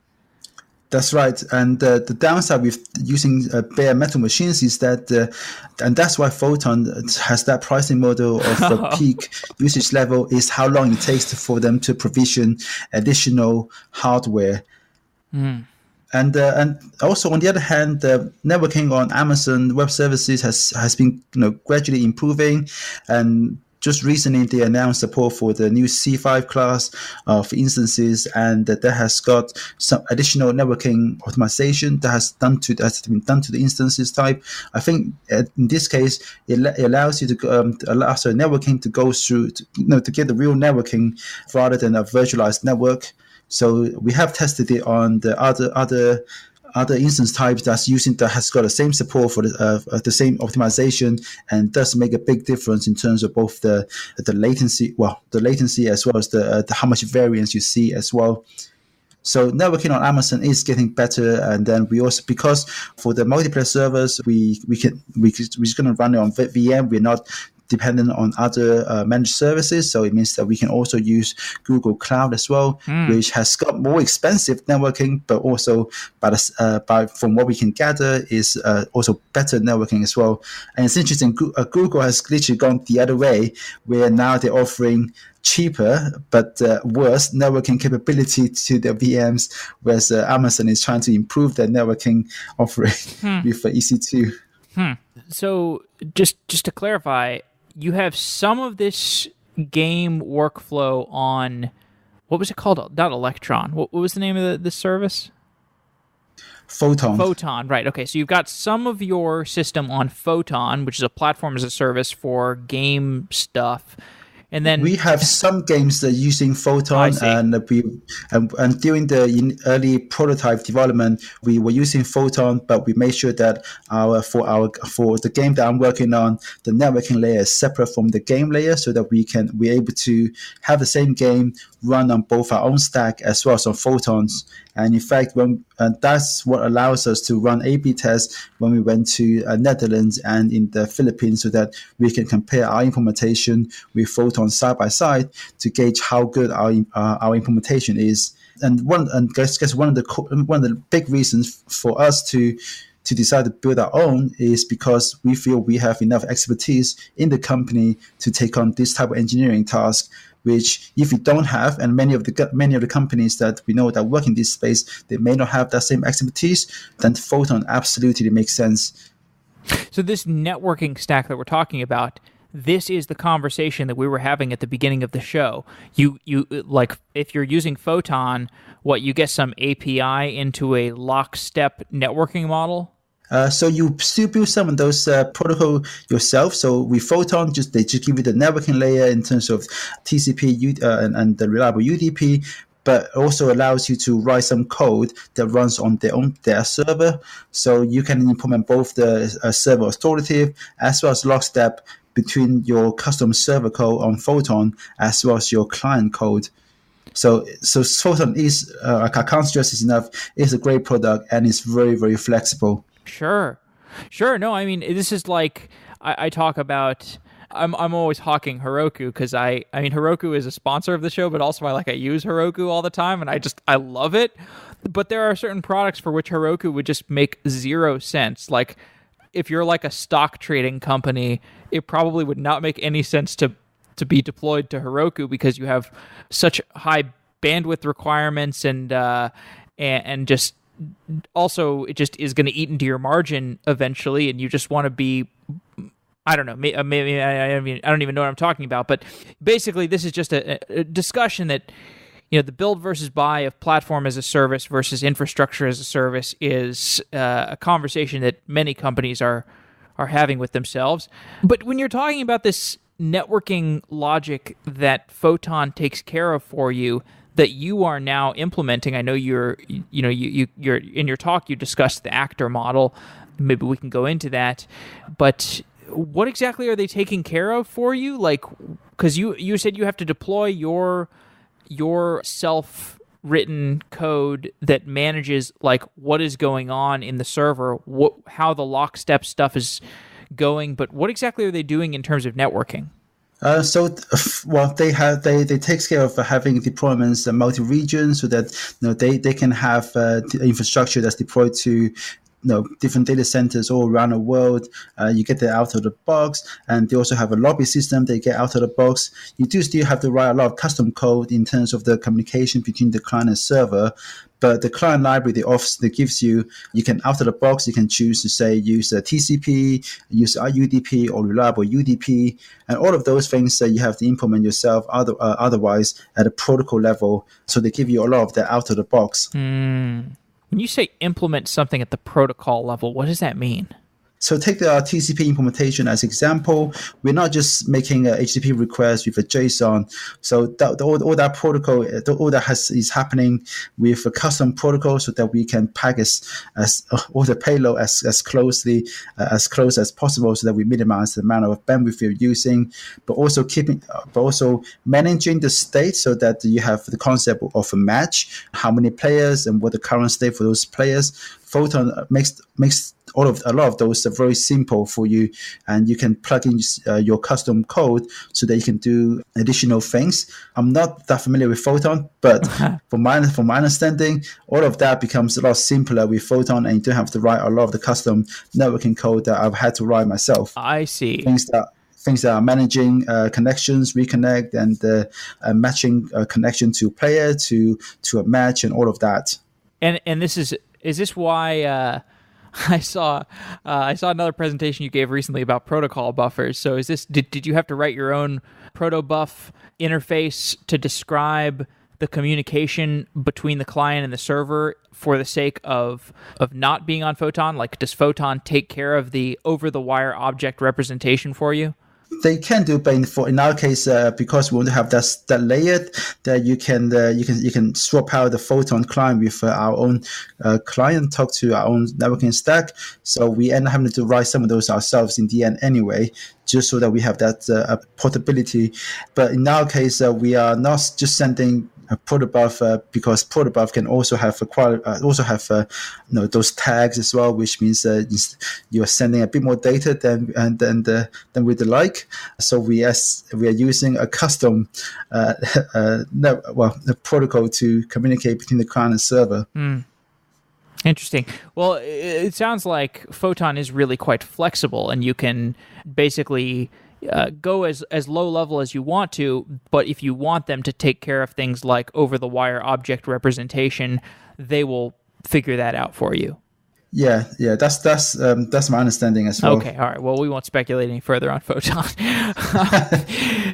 Speaker 2: That's right. And the downside with using bare metal machines is that, and that's why Photon has that pricing model of the peak usage level, is how long it takes for them to provision additional hardware. And also on the other hand, the networking on Amazon Web Services has been gradually improving, and just recently they announced support for the new C5 class of instances, and that has got some additional networking optimization that's been done to the instances type. I think in this case it allows you to allow networking to go through to get the real networking rather than a virtualized network. So we have tested it on the other instance types that has got the same support for the same optimization, and does make a big difference in terms of both the latency, as well as the how much variance you see as well. So networking on Amazon is getting better, and then we also, because for the multiplayer servers, we're just going to run it on VM. We're not dependent on other managed services, so it means that we can also use Google Cloud as well, which has got more expensive networking, but also from what we can gather is also better networking as well. And it's interesting, Google has literally gone the other way, where now they're offering cheaper but worse networking capability to their VMs, whereas Amazon is trying to improve their networking offering with EC2.
Speaker 1: So just to clarify, you have some of this game workflow on, what was it called? Not Electron. What was the name of the service? Photon, right. Okay, so you've got some of your system on Photon, which is a platform as a service for game stuff. And then
Speaker 2: we have some games that are using Photon, and during the early prototype development, we were using Photon, but we made sure that for the game that I'm working on, the networking layer is separate from the game layer, so that we're able to have the same game run on both our own stack as well as on Photons. And in fact, that's what allows us to run A/B tests when we went to Netherlands and in the Philippines, so that we can compare our implementation with Photon side by side to gauge how good our implementation is. And I guess one of the big reasons for us to decide to build our own is because we feel we have enough expertise in the company to take on this type of engineering task, which if you don't have, and many of the companies that we know that work in this space, they may not have that same expertise, then Photon absolutely makes sense.
Speaker 1: So this networking stack that we're talking about, this is the conversation that we were having at the beginning of the show. You like, if you're using Photon, you get some API into a lockstep networking model?
Speaker 2: So you still build some of those protocol yourself. So with Photon, they just give you the networking layer in terms of TCP and the reliable UDP, but also allows you to write some code that runs on their server. So you can implement both the server authoritative as well as lockstep between your custom server code on Photon as well as your client code. So Photon is, I can't stress this enough, it's a great product, and it's very, very flexible.
Speaker 1: Sure. No, I mean, this is like, I talk about, I'm always hawking Heroku, because I mean, Heroku is a sponsor of the show, but also I use Heroku all the time, and I love it. But there are certain products for which Heroku would just make zero sense. Like, if you're like a stock trading company, it probably would not make any sense to be deployed to Heroku, because you have such high bandwidth requirements, and just also it just is going to eat into your margin eventually, and you just want to be, I don't know, maybe I don't even know what I'm talking about. But basically, this is just a discussion that, the build versus buy of platform as a service versus infrastructure as a service is a conversation that many companies are having with themselves. But when you're talking about this networking logic that Photon takes care of for you, that you are now implementing, I know you're in your talk you discussed the actor model. Maybe we can go into that, but what exactly are they taking care of for you? Like, because you said you have to deploy your self-written code that manages like what is going on in the server, how the lockstep stuff is going, but what exactly are they doing in terms of networking?
Speaker 2: They take care of having deployments multi-region, so that they can have the infrastructure that's deployed to different data centers all around the world. You get that out of the box, and they also have a lobby system they get out of the box. You do still have to write a lot of custom code in terms of the communication between the client and server. But the client library that gives you can out of the box, you can choose to say use a TCP, use UDP or reliable UDP, and all of those things that you have to implement yourself. Otherwise, at a protocol level, so they give you a lot of that out of the box.
Speaker 1: When you say implement something at the protocol level, what does that mean?
Speaker 2: So take the TCP implementation as example. We're not just making a HTTP request with a JSON. So all that protocol, all that is happening with a custom protocol, so that we can package all the payload as close as possible, so that we minimize the amount of bandwidth we're using. But also managing the state, so that you have the concept of a match, how many players and what the current state for those players. Photon makes a lot of those very simple for you, and you can plug in your custom code so that you can do additional things. I'm not that familiar with Photon, but from my understanding, all of that becomes a lot simpler with Photon, and you don't have to write a lot of the custom networking code that I've had to write myself.
Speaker 1: I see.
Speaker 2: Things that are managing connections, reconnect, and matching a connection to player to a match, and all of that.
Speaker 1: And this is this why I saw another presentation you gave recently about protocol buffers. So is this did you have to write your own protobuf interface to describe the communication between the client and the server for the sake of not being on Photon? Like, does Photon take care of the over-the-wire object representation for you?
Speaker 2: They can do, but in our case, because we want to have that layered, that you can swap out the Photon client with our own client, talk to our own networking stack. So we end up having to write some of those ourselves in the end anyway, just so that we have that portability. But in our case, we are not just sending a protobuf, because protobuf can also have those tags as well, which means you are sending a bit more data than we'd like. So we are using a custom protocol to communicate between the client and server.
Speaker 1: Interesting. Well, it sounds like Photon is really quite flexible, and you can basically go as low level as you want to, but if you want them to take care of things like over-the-wire object representation, they will figure that out for you.
Speaker 2: Yeah, that's my understanding as well.
Speaker 1: Okay, all right. Well, we won't speculate any further on Photon.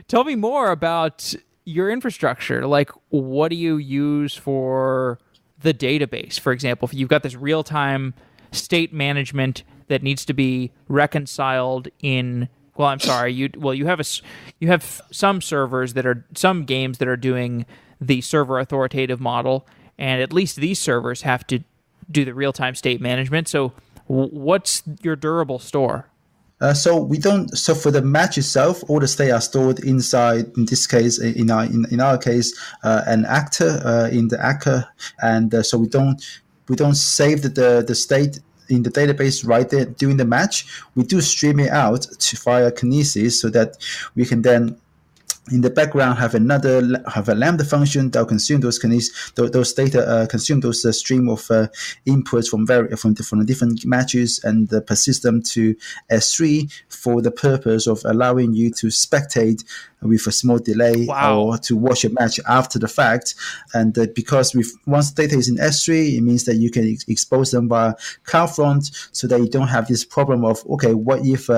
Speaker 1: Tell me more about your infrastructure. Like, what do you use for the database? For example, if you've got this real-time state management that needs to be reconciled in. Well, I'm sorry. You have some servers some games that are doing the server authoritative model, and at least these servers have to do the real-time state management. So, what's your durable store?
Speaker 2: So for the match itself, all the state are stored inside. In this case, in our case, an actor in the actor, and so we don't save the state in the database right there during the match. We do stream it out via Kinesis, so that we can then in the background have a Lambda function that will consume those data, consume those stream of inputs from the different matches, and persist them to S3 for the purpose of allowing you to spectate with a small delay.
Speaker 1: Wow.
Speaker 2: Or to watch a match after the fact. And because once data is in S3, it means that you can expose them via CloudFront, so that you don't have this problem of, okay, what if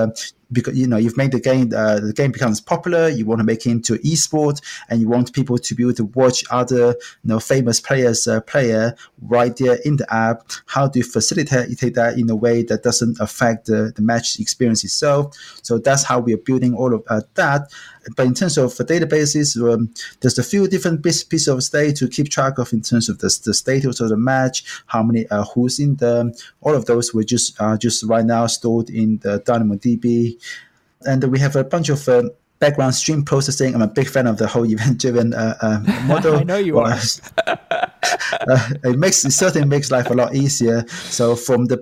Speaker 2: because you've made the game becomes popular, you want to make it into esport, and you want people to be able to watch other famous players player right there in the app. How do you facilitate that in a way that doesn't affect the match experience itself? So that's how we are building all of that. But in terms of databases, there's a few different pieces of state to keep track of in terms of the status of the match, how many who's in them. All of those were just right now stored in the DynamoDB. And we have a bunch of background stream processing. I'm a big fan of the whole event-driven model.
Speaker 1: I know you are.
Speaker 2: It certainly makes life a lot easier. So from the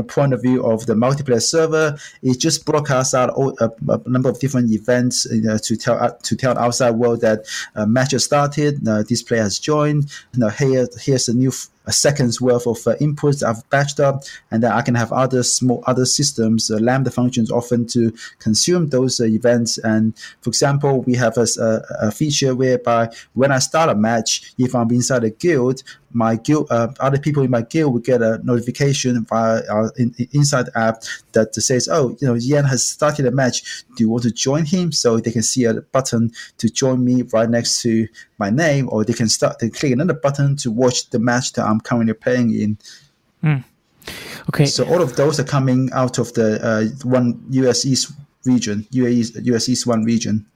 Speaker 2: point of view of the multiplayer server, it just broadcasts out a number of different events to tell the outside world that match has started. This player has joined. Here's a new a second's worth of inputs that I've batched up, and then I can have other systems, Lambda functions often to consume those events. And for example, we have a feature whereby when I start a match, if I'm inside a guild, my guild, other people in my guild will get a notification via our inside app that says, "Oh, Yan has started a match. Do you want to join him?" So they can see a button to join me right next to my name, or they click another button to watch the match that I'm currently playing in.
Speaker 1: Okay.
Speaker 2: So all of those are coming out of the one US East region, US East 1 region.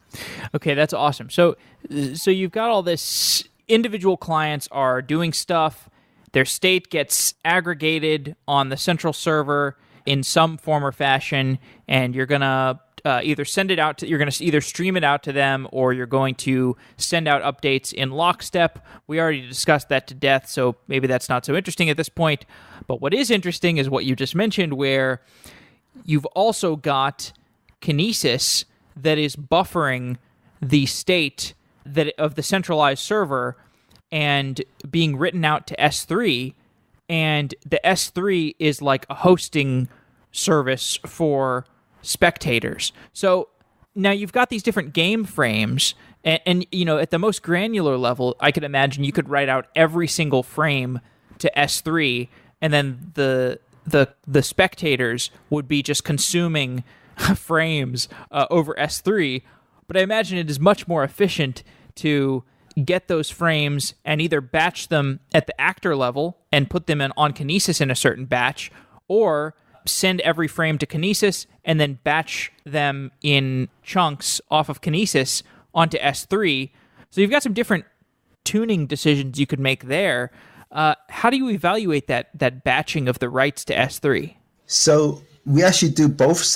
Speaker 1: Okay, that's awesome. So you've got all this. Individual clients are doing stuff. Their state gets aggregated on the central server in some form or fashion, and you're gonna either send it out to. You're gonna either stream it out to them, or you're going to send out updates in lockstep. We already discussed that to death, so maybe that's not so interesting at this point. But what is interesting is what you just mentioned, where you've also got Kinesis that is buffering the state of the centralized server and being written out to S3, and the S3 is like a hosting service for spectators. So now you've got these different game frames, and at the most granular level, I could imagine you could write out every single frame to S3, and then the spectators would be just consuming frames over S3. But I imagine it is much more efficient to get those frames and either batch them at the actor level and put them on Kinesis in a certain batch, or send every frame to Kinesis and then batch them in chunks off of Kinesis onto S3. So you've got some different tuning decisions you could make there. How do you evaluate that batching of the writes to S3?
Speaker 2: So we actually do both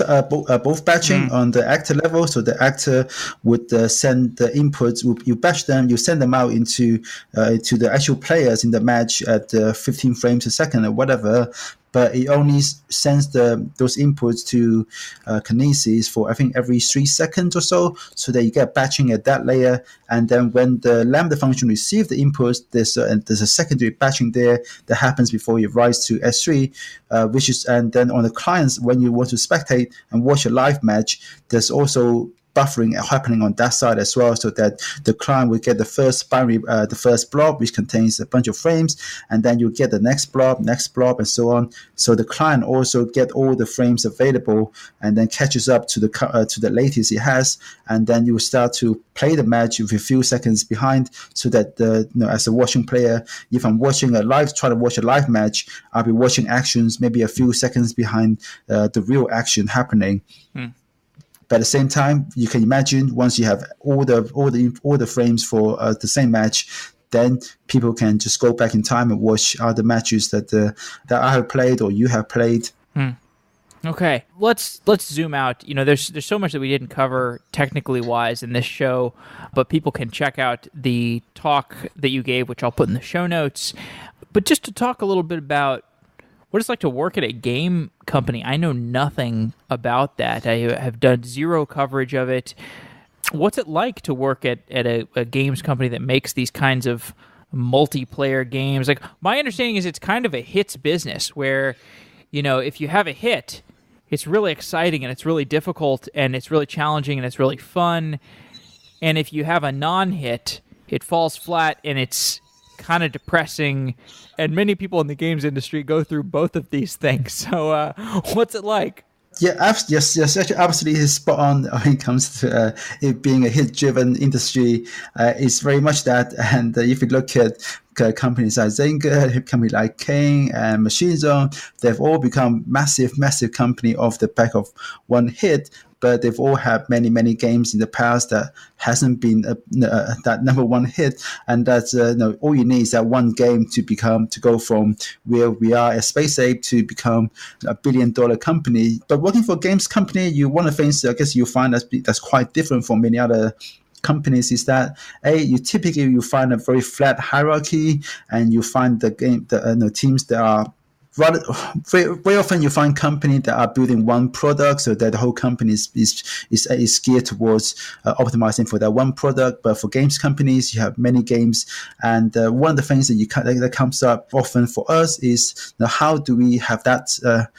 Speaker 2: batching on the actor level. So the actor would send the inputs. You batch them. You send them out to the actual players in the match at 15 frames a second or whatever. But it only sends those inputs to Kinesis for, I think, every 3 seconds or so that you get batching at that layer. And then when the Lambda function receives the inputs, there's a secondary batching there that happens before it writes to S3, and then on the clients, when you want to spectate and watch a live match, there's also buffering happening on that side as well, so that the client will get the first binary, the first blob, which contains a bunch of frames, and then you get the next blob, and so on. So the client also get all the frames available, and then catches up to the latest it has, and then you start to play the match with a few seconds behind, so that as a watching player, if I'm trying to watch a live match, I'll be watching actions maybe a few seconds behind the real action happening. But at the same time, you can imagine once you have all the frames for the same match, then people can just go back in time and watch other matches that I have played or you have played.
Speaker 1: Okay, let's zoom out. There's so much that we didn't cover technically wise in this show, but people can check out the talk that you gave, which I'll put in the show notes. But just to talk a little bit about what it's like to work at a game company. I know nothing about that. I have done zero coverage of it. What's it like to work at a games company that makes these kinds of multiplayer games? Like, my understanding is it's kind of a hits business where, if you have a hit, it's really exciting and it's really difficult and it's really challenging and it's really fun. And if you have a non-hit, it falls flat and it's kind of depressing, and many people in the games industry go through both of these things. So what's it like?
Speaker 2: Yeah, yes, actually, absolutely spot on when it comes to it being a hit-driven industry. It's very much that. And if you look at companies like Zynga, companies like King and Machine Zone, they've all become massive company off the back of one hit. But they've all had many games in the past that hasn't been that number one hit, and that's all you need is that one game to go from where we are at Space Ape to become a $1 billion company. But working for a games company, one of the things I guess you find that's quite different from many other companies is that you find a very flat hierarchy, and you find the teams that are very often you find companies that are building one product, so that the whole company is geared towards optimizing for that one product. But for games companies, you have many games, and one of the things that comes up often for us is, how do we have that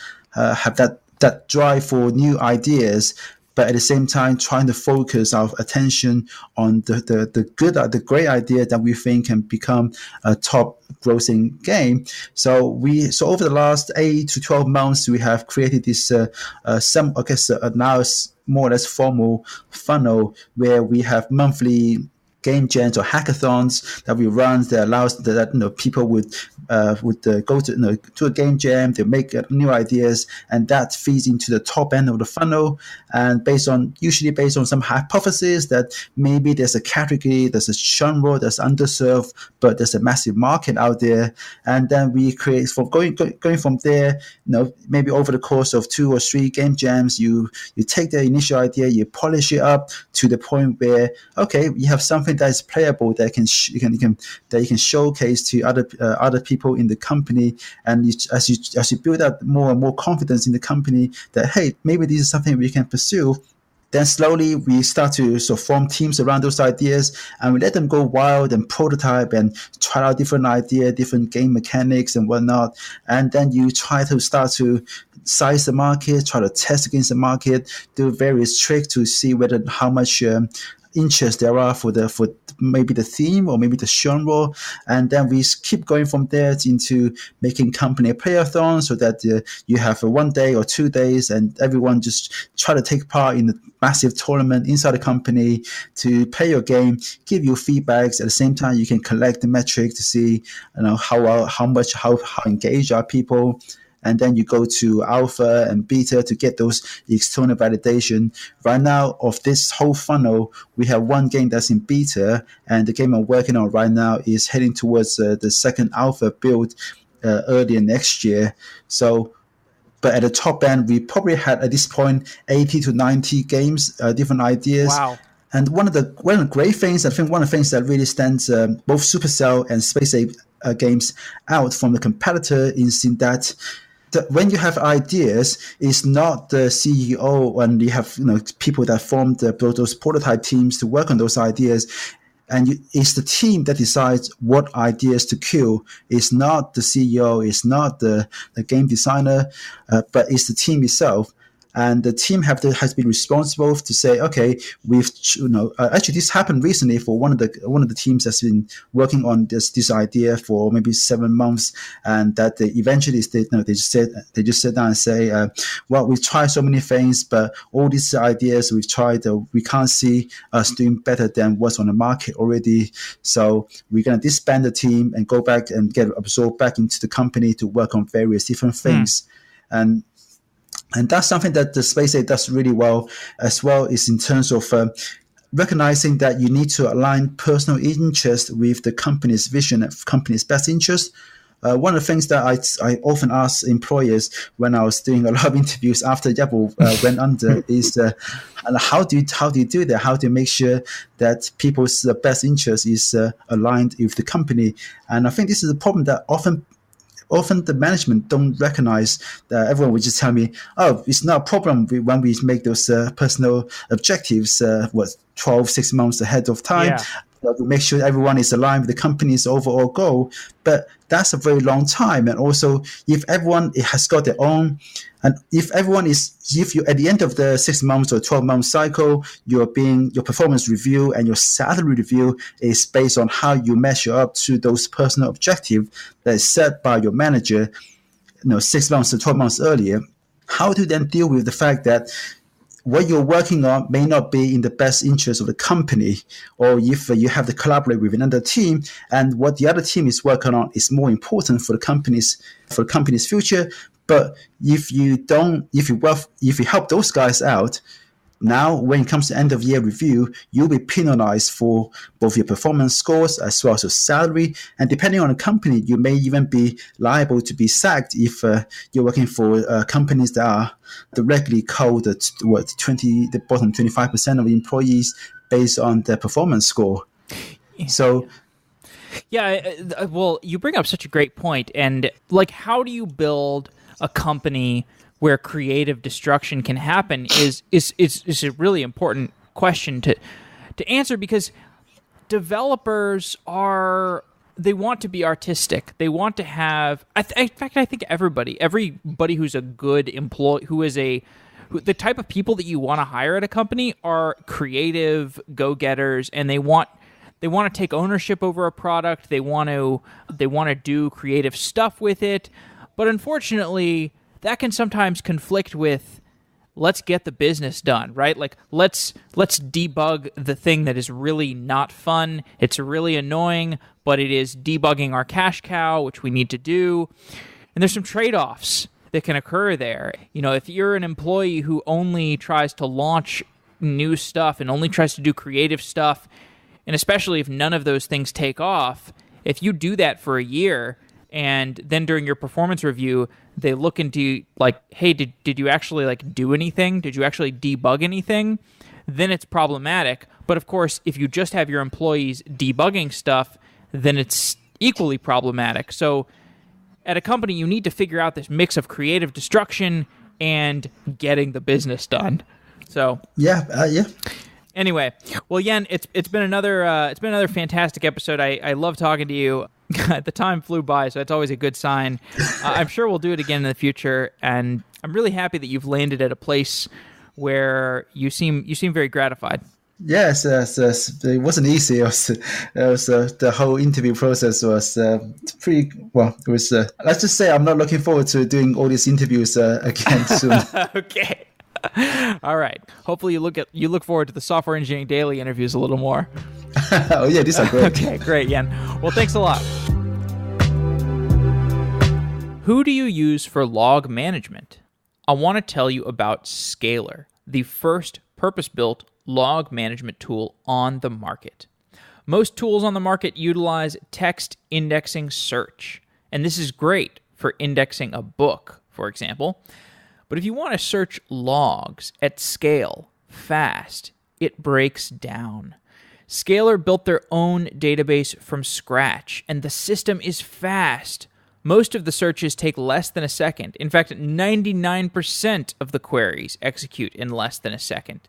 Speaker 2: drive for new ideas, but at the same time trying to focus our attention on the great idea that we think can become a top grossing game. So over the last 8 to 12 months, we have created this now it's more or less formal funnel where we have monthly game jams or hackathons that we run that allows that people would go to a game jam, they make new ideas, and that feeds into the top end of the funnel. And usually based on some hypothesis that maybe there's a category, there's a genre that's underserved, but there's a massive market out there. And then we create, for going from there, maybe over the course of 2 or 3 game jams, you take the initial idea, you polish it up to the point where, okay, you have something that is playable that you can showcase to other people in the company. And as you build up more and more confidence in the company that, hey, maybe this is something we can pursue, then slowly we start to sort of form teams around those ideas, and we let them go wild and prototype and try out different ideas, different game mechanics and whatnot. And then you try to start to size the market, try to test against the market, do various tricks to see how much interest there are for maybe the theme or maybe the genre. And then we keep going from there into making company playathons, so that you have a 1 day or 2 days and everyone just try to take part in the massive tournament inside the company to play your game, give you feedbacks. At the same time, you can collect the metrics to see how engaged are people. And then you go to alpha and beta to get those external validation. Right now, of this whole funnel, we have 1 game that's in beta, and the game I'm working on right now is heading towards the second alpha build earlier next year. So, but at the top end, we probably had at this point 80 to 90 games, different ideas.
Speaker 1: Wow.
Speaker 2: And one of the great things, I think one of the things that really stands both Supercell and Space Ape games out from the competitor is in that when you have ideas, it's not the CEO and you have people that form those prototype teams to work on those ideas, and it's the team that decides what ideas to kill. It's not the CEO, it's not the game designer, but it's the team itself. And the team has been responsible to say, okay, actually this happened recently for one of the teams that's been working on this idea for maybe 7 months, and that they eventually they just sit down and say, well, we've tried so many things, but all these ideas we've tried, we can't see us doing better than what's on the market already. So we're going to disband the team and go back and get absorbed back into the company to work on various different things. And that's something that the Space Ape does really well, as well, is in terms of recognizing that you need to align personal interest with the company's vision and company's best interest. One of the things that I often ask employers when I was doing a lot of interviews after Yabble went under is how do you do that? How do you make sure that people's best interest is aligned with the company? And I think this is a problem that often the management don't recognize. That everyone would just tell me, oh, it's not a problem when we make those personal objectives 6 months ahead of time. To make sure everyone is aligned with the company's overall goal. But that's a very long time. And also, if everyone has got their own, and if you at the end of the 6 months or 12 month cycle, your performance review and your salary review is based on how you measure up to those personal objectives that is set by your manager, 6 months to 12 months earlier. How to then deal with the fact that what you're working on may not be in the best interest of the company, or if you have to collaborate with another team, and what the other team is working on is more important for the company's future. But if you help those guys out, now when it comes to end of year review, you'll be penalized for both your performance scores as well as your salary. And depending on the company, you may even be liable to be sacked if you're working for companies that are directly code the bottom 25% of employees based on their performance score. So
Speaker 1: Yeah, well, you bring up such a great point. And like, how do you build a company where creative destruction can happen is a really important question to answer, because developers they want to be artistic. They want to have. In fact, I think everybody who's a good employee, the type of people that you want to hire at a company are creative go-getters, and they want to take ownership over a product. They want to do creative stuff with it. But unfortunately, that can sometimes conflict with, let's get the business done, right? Like, let's debug the thing that is really not fun. It's really annoying, but it is debugging our cash cow, which we need to do. And there's some trade-offs that can occur there. If you're an employee who only tries to launch new stuff and only tries to do creative stuff, and especially if none of those things take off, if you do that for a year and then during your performance review, they look into like, hey, did you actually like do anything? Did you actually debug anything? Then it's problematic. But of course, if you just have your employees debugging stuff, then it's equally problematic. So at a company, you need to figure out this mix of creative destruction and getting the business done. So
Speaker 2: yeah.
Speaker 1: Anyway, well, Yan, it's been another fantastic episode. I love talking to you. The time flew by, so that's always a good sign. I'm sure we'll do it again in the future, and I'm really happy that you've landed at a place where you seem very gratified.
Speaker 2: Yes, it wasn't easy. It was the whole interview process was pretty well. It was. Let's just say I'm not looking forward to doing all these interviews again soon.
Speaker 1: Okay. All right. Hopefully you look forward to the Software Engineering Daily interviews a little more.
Speaker 2: Oh yeah, these are great.
Speaker 1: Okay, great, Yan. Well, thanks a lot. Who do you use for log management? I want to tell you about Scalar, the first purpose-built log management tool on the market. Most tools on the market utilize text indexing search, and this is great for indexing a book, for example. But if you want to search logs at scale, fast, it breaks down. Scalar built their own database from scratch, and the system is fast. Most of the searches take less than a second. In fact, 99% of the queries execute in less than a second.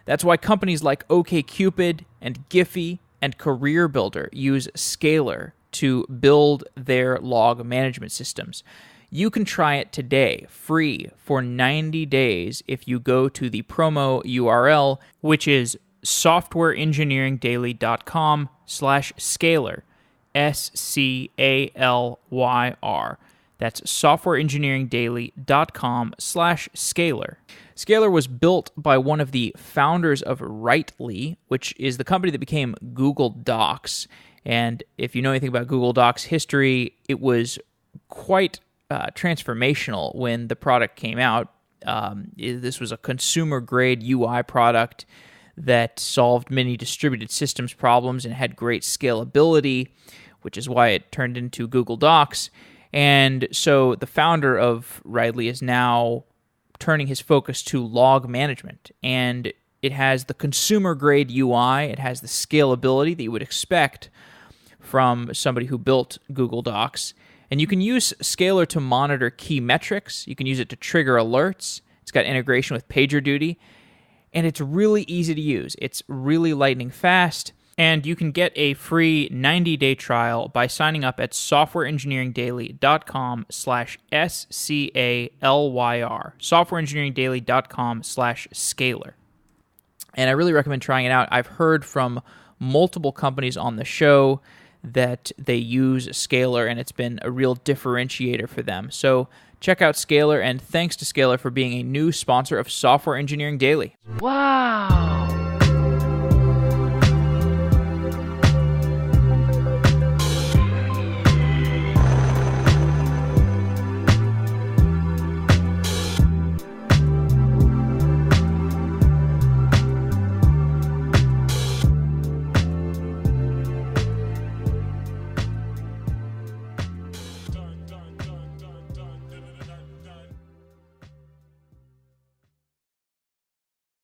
Speaker 1: That's why companies like OkCupid and Giphy and Career Builder use Scalar to build their log management systems. You can try it today, free, for 90 days if you go to the promo URL, which is softwareengineeringdaily.com/scalar, SCALYR. That's softwareengineeringdaily.com/scalar. Scalar was built by one of the founders of Writely, which is the company that became Google Docs. And if you know anything about Google Docs history, it was quite transformational when the product came out. This was a consumer-grade UI product that solved many distributed systems problems and had great scalability, which is why it turned into Google Docs. And so the founder of Writely is now turning his focus to log management. And it has the consumer-grade UI. It has the scalability that you would expect from somebody who built Google Docs. And you can use Scalar to monitor key metrics. You can use it to trigger alerts. It's got integration with PagerDuty. And it's really easy to use. It's really lightning fast. And you can get a free 90-day trial by signing up at softwareengineeringdaily.com/SCALYR. softwareengineeringdaily.com/scalar. And I really recommend trying it out. I've heard from multiple companies on the show that they use Scalar, and it's been a real differentiator for them. So check out Scalar, and thanks to Scalar for being a new sponsor of Software Engineering Daily.
Speaker 3: Wow!